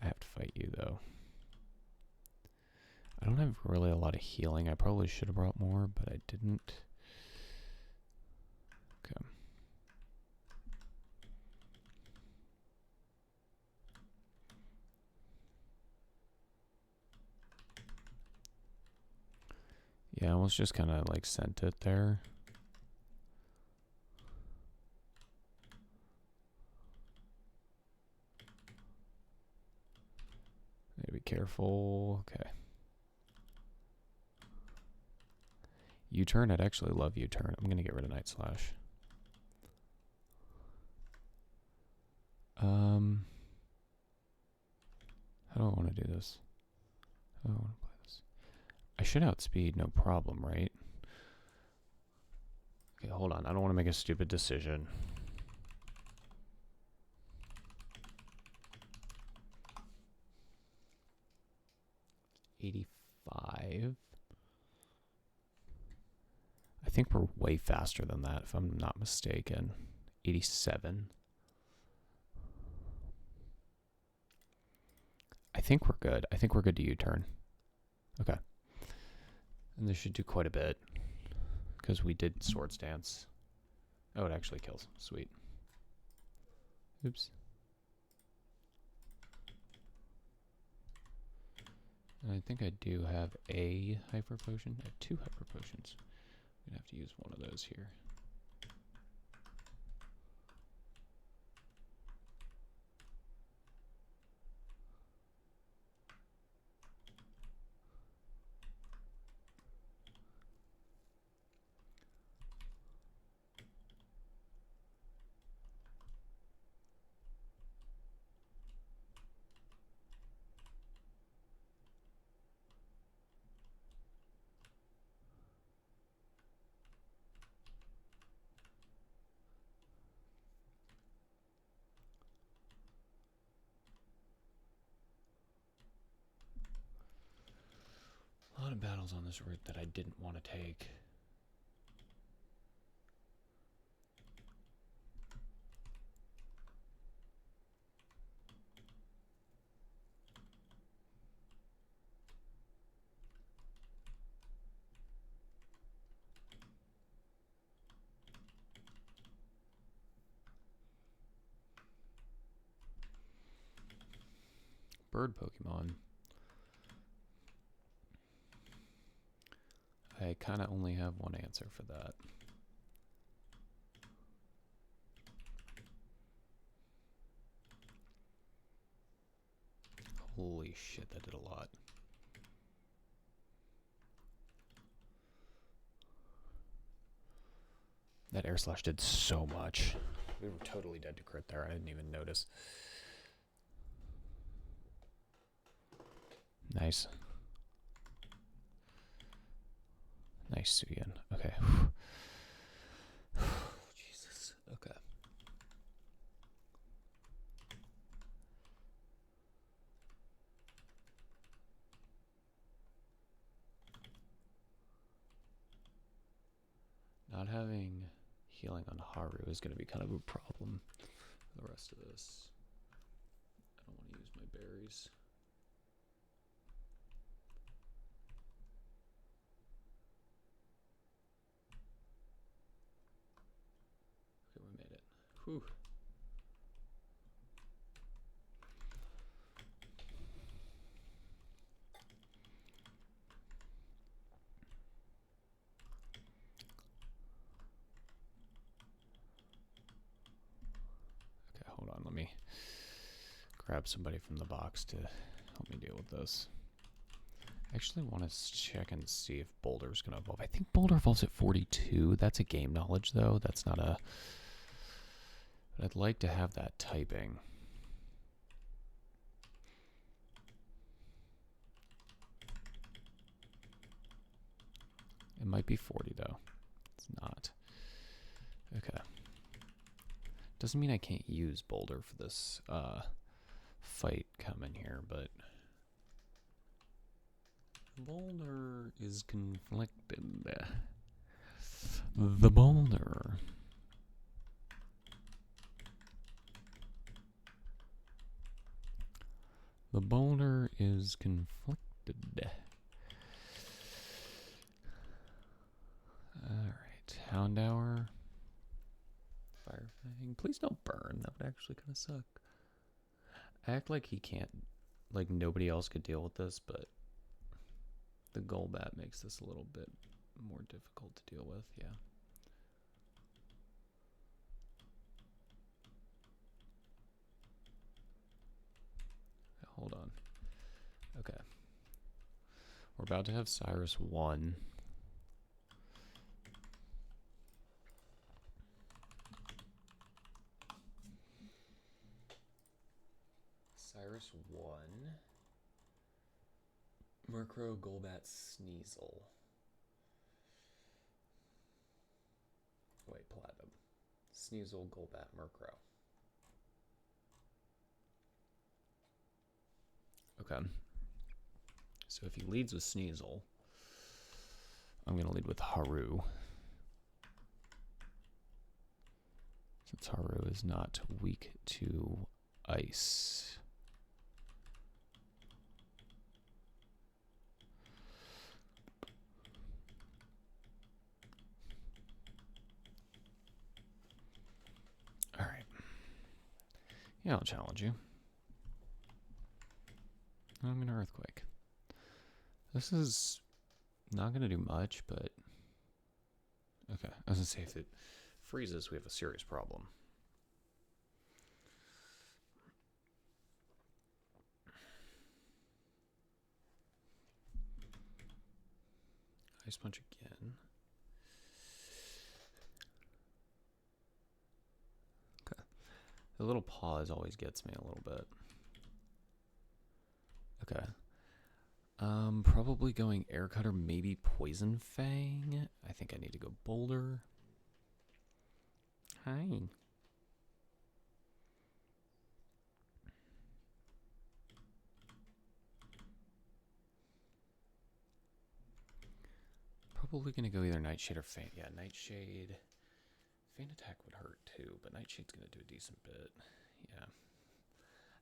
I have to fight you, though. I don't have really a lot of healing. I probably should have brought more, but I didn't. Okay. Yeah, I almost just kind of like sent it there. Need to be careful. Okay. U-turn. I'd actually love U-turn. I'm going to get rid of Night Slash. How do I want to do this? How do I want to play this? I should outspeed, no problem, right? Okay, hold on. I don't want to make a stupid decision. $85. I think we're way faster than that, if I'm not mistaken. 87. I think we're good. I think we're good to U-turn. Okay. And this should do quite a bit. Because we did Swords Dance. Oh, it actually kills. Sweet. Oops. And I think I do have a Hyper Potion. I have 2 Hyper Potions. I'm going to have to use one of those here. A lot of battles on this route that I didn't want to take. Bird Pokemon. I kind of only have one answer for that. Holy shit, that did a lot. That Air Slash did so much. We were totally dead to crit there. I didn't even notice. Nice. Nice, Suyin. Okay. Jesus. Okay. Not having healing on Haru is going to be kind of a problem for the rest of this. I don't want to use my berries. Whew. Okay, hold on. Let me grab somebody from the box to help me deal with this. I actually want to check and see if Boulder's going to evolve. I think Boulder evolves at 42. That's a game knowledge, though. That's not a... But I'd like to have that typing. It might be 40, though. It's not. Okay. Doesn't mean I can't use Boulder for this fight coming here, but... Boulder is conflicted. The Boulder. The Boulder is conflicted. Alright, Houndour. Firefang. Please don't burn. That would actually kind of suck. I act like he can't, like nobody else could deal with this, but the Golbat makes this a little bit more difficult to deal with, yeah. Hold on. Okay. We're about to have Cyrus 1. Cyrus 1. Murkrow, Golbat, Sneasel. Wait, Platinum. Sneasel, Golbat, Murkrow. Okay. So if he leads with Sneasel, I'm going to lead with Haru. Since Haru is not weak to ice. All right. Yeah, I'll challenge you. I'm going to Earthquake. This is not going to do much, but... Okay, I was going to say, if it freezes, we have a serious problem. Ice Punch again. Okay. The little pause always gets me a little bit. Okay. Probably going Air Cutter, maybe Poison Fang. I think I need to go Boulder. Hi. Probably gonna go either Nightshade or Feint. Yeah, Nightshade. Feint Attack would hurt too, but Nightshade's gonna do a decent bit. Yeah.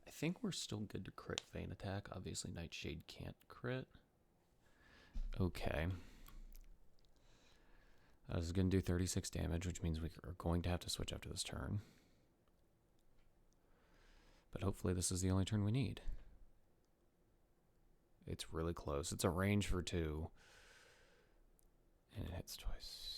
I think we're still good to crit Feint Attack. Obviously, Nightshade can't crit. Okay. This is going to do 36 damage, which means we are going to have to switch after this turn. But hopefully this is the only turn we need. It's really close. It's a range for 2. And it hits twice.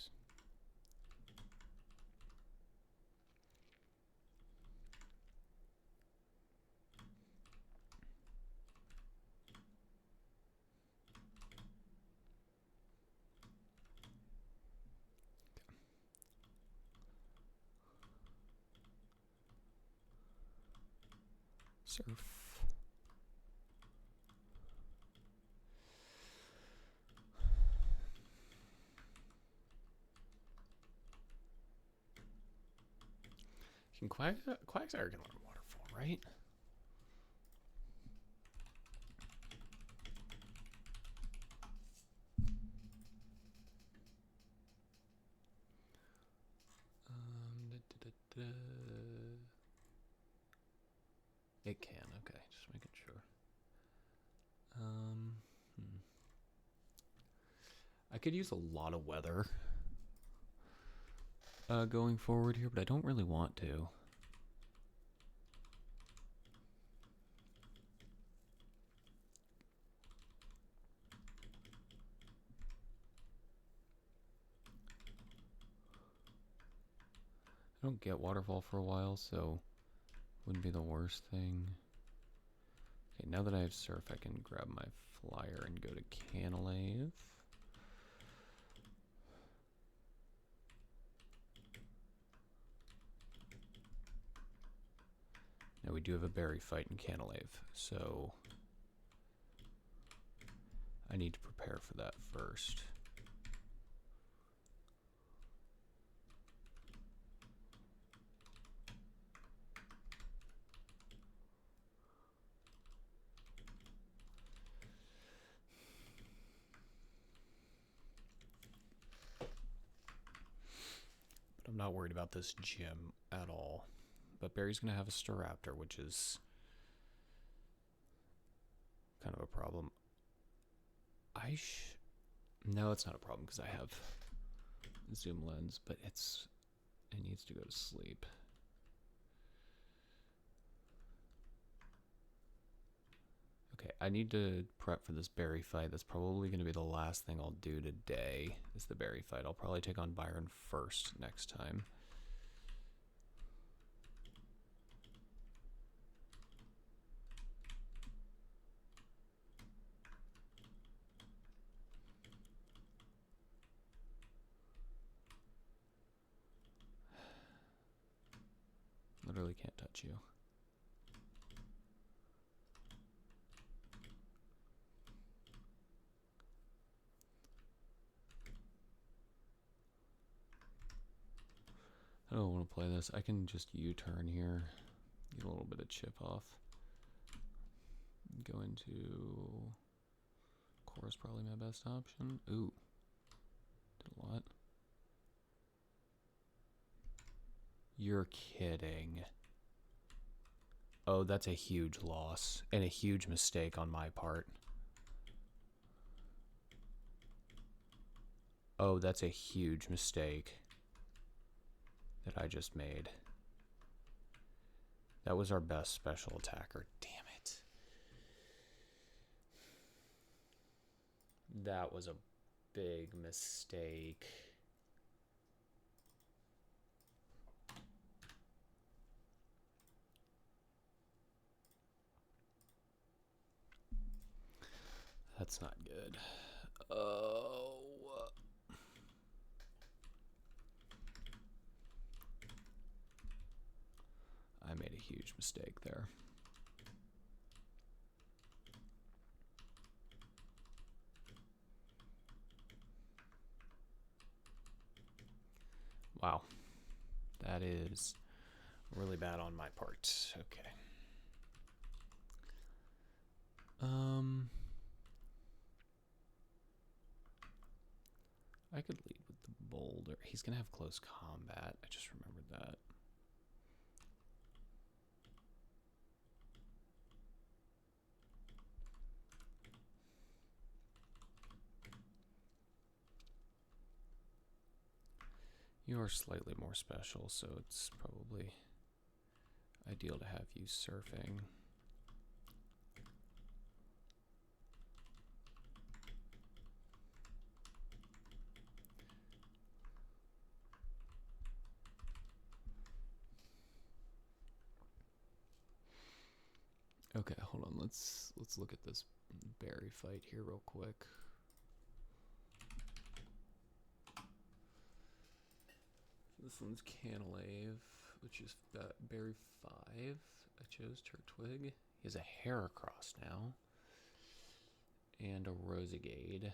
Surf. Can Quagsire can learn Water Form, right? It can, okay, just making sure. I could use a lot of weather. going forward here, but I don't really want to. I don't get waterfall for a while, so wouldn't be the worst thing. Okay, now that I have surf, I can grab my flyer and go to Canalave. Now we do have a berry fight in Canalave, so I need to prepare for that first. But I'm not worried about this gym at all. But Barry's going to have a Staraptor, which is kind of a problem. No, it's not a problem because I have zoom lens, but it needs to go to sleep. Okay, I need to prep for this berry fight. That's probably going to be the last thing I'll do today, is the berry fight. I'll probably take on Byron first next time. Literally can't touch you. I don't want to play this. I can just U-turn here, get a little bit of chip off. Go into core is probably my best option. Ooh, did a lot. You're kidding. Oh, that's a huge loss and a huge mistake on my part. Oh, that's a huge mistake that I just made. That was our best special attacker. Damn it. That was a big mistake. That's not good. Oh. I made a huge mistake there. Wow. That is really bad on my part. Okay. I could lead with the boulder. He's gonna have close combat. I just remembered that. You are slightly more special, so it's probably ideal to have you surfing. Okay, hold on. Let's look at this berry fight here real quick. This one's Canalave, which is berry 5. I chose Turtwig. He has a Heracross now. And a Rosegade.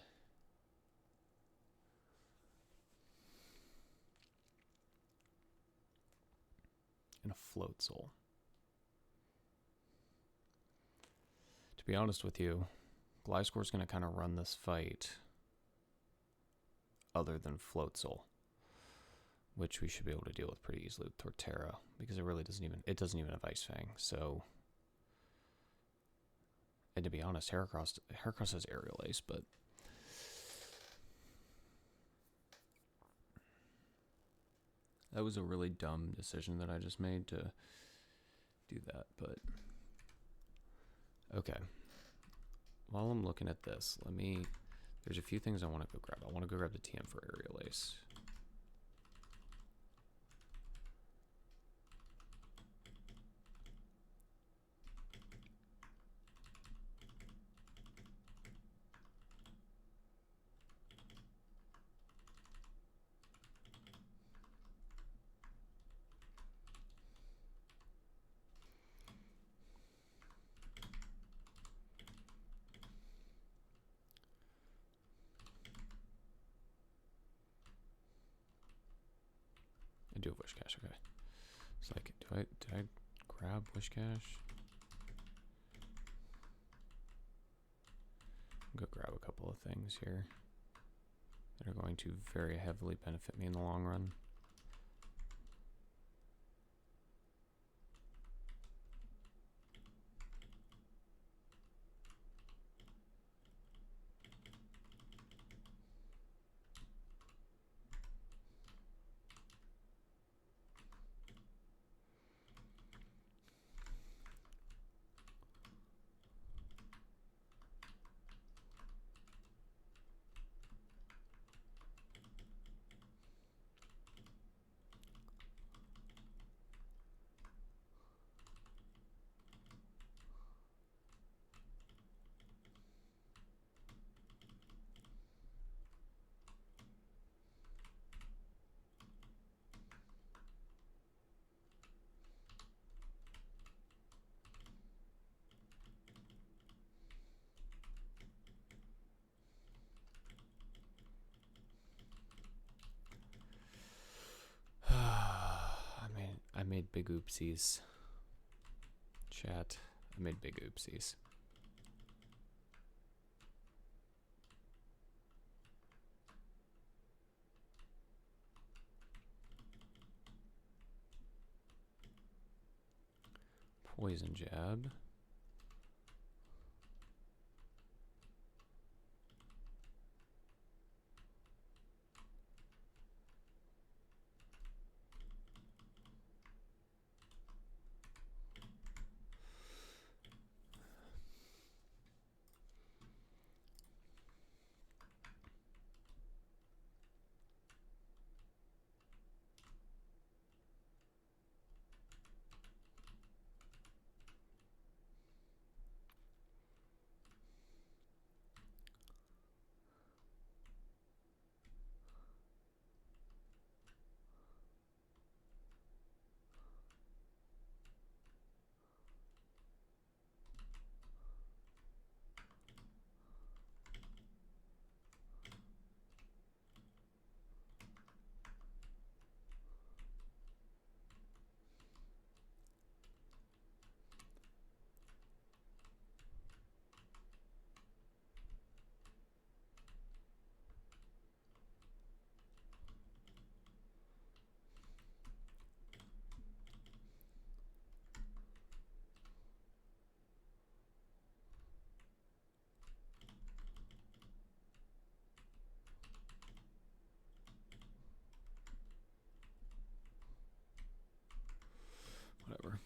And a Floatzel. To be honest with you, Gliscor's going to kind of run this fight other than Floatzel, which we should be able to deal with pretty easily with Torterra, because it really doesn't even have Ice Fang. So, and to be honest, Heracross has Aerial Ace, but That was a really dumb decision that I just made to do that, but okay. While I'm looking at this, there's a few things I want to go grab. I want to go grab the TM for aerial ace. I do have wish cash, okay. It's like, did I grab wish cash? Go grab a couple of things here that are going to very heavily benefit me in the long run. I made big oopsies. Chat, I made big oopsies. Poison jab. Whatever.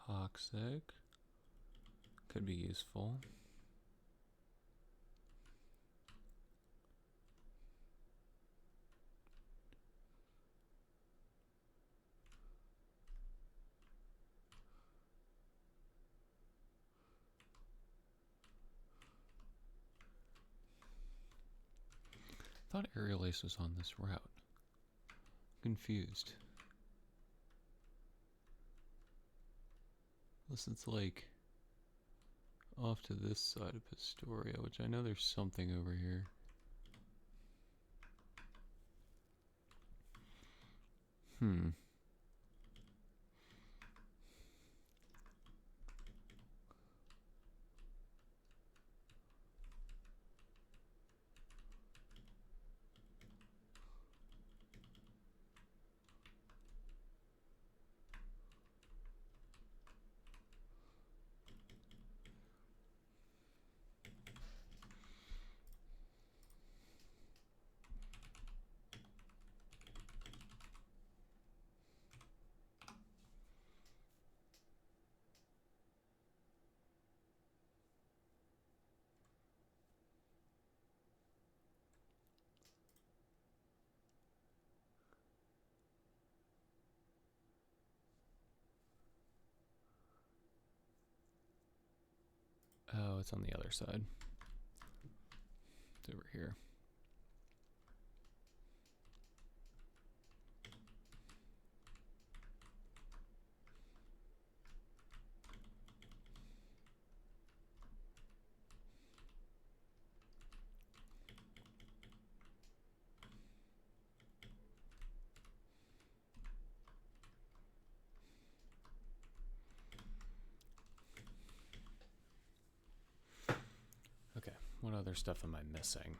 Toxic. Could be useful. thought Aerial Ace was on this route. Confused. Unless it's like off to this side of Pistoria, which I know there's something over here. Oh, it's on the other side. It's over here. Okay, what other stuff am I missing?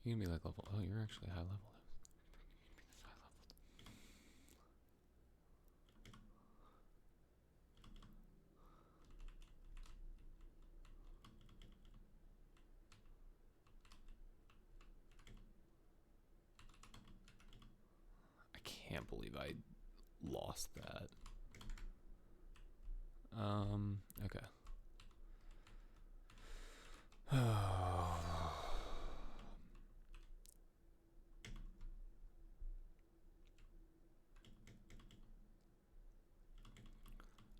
You can be like level. Oh, you're actually high level. I can't believe I lost that. Okay.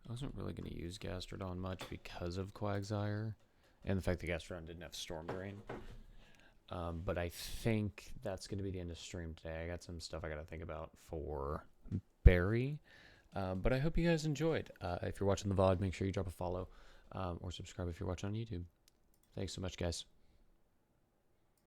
I wasn't really going to use Gastrodon much because of Quagsire and the fact that Gastrodon didn't have Storm Drain. But I think that's going to be the end of stream today. I got some stuff I got to think about for Barry. But I hope you guys enjoyed. If you're watching the VOD, make sure you drop a follow or subscribe if you're watching on YouTube. Thanks so much, guys.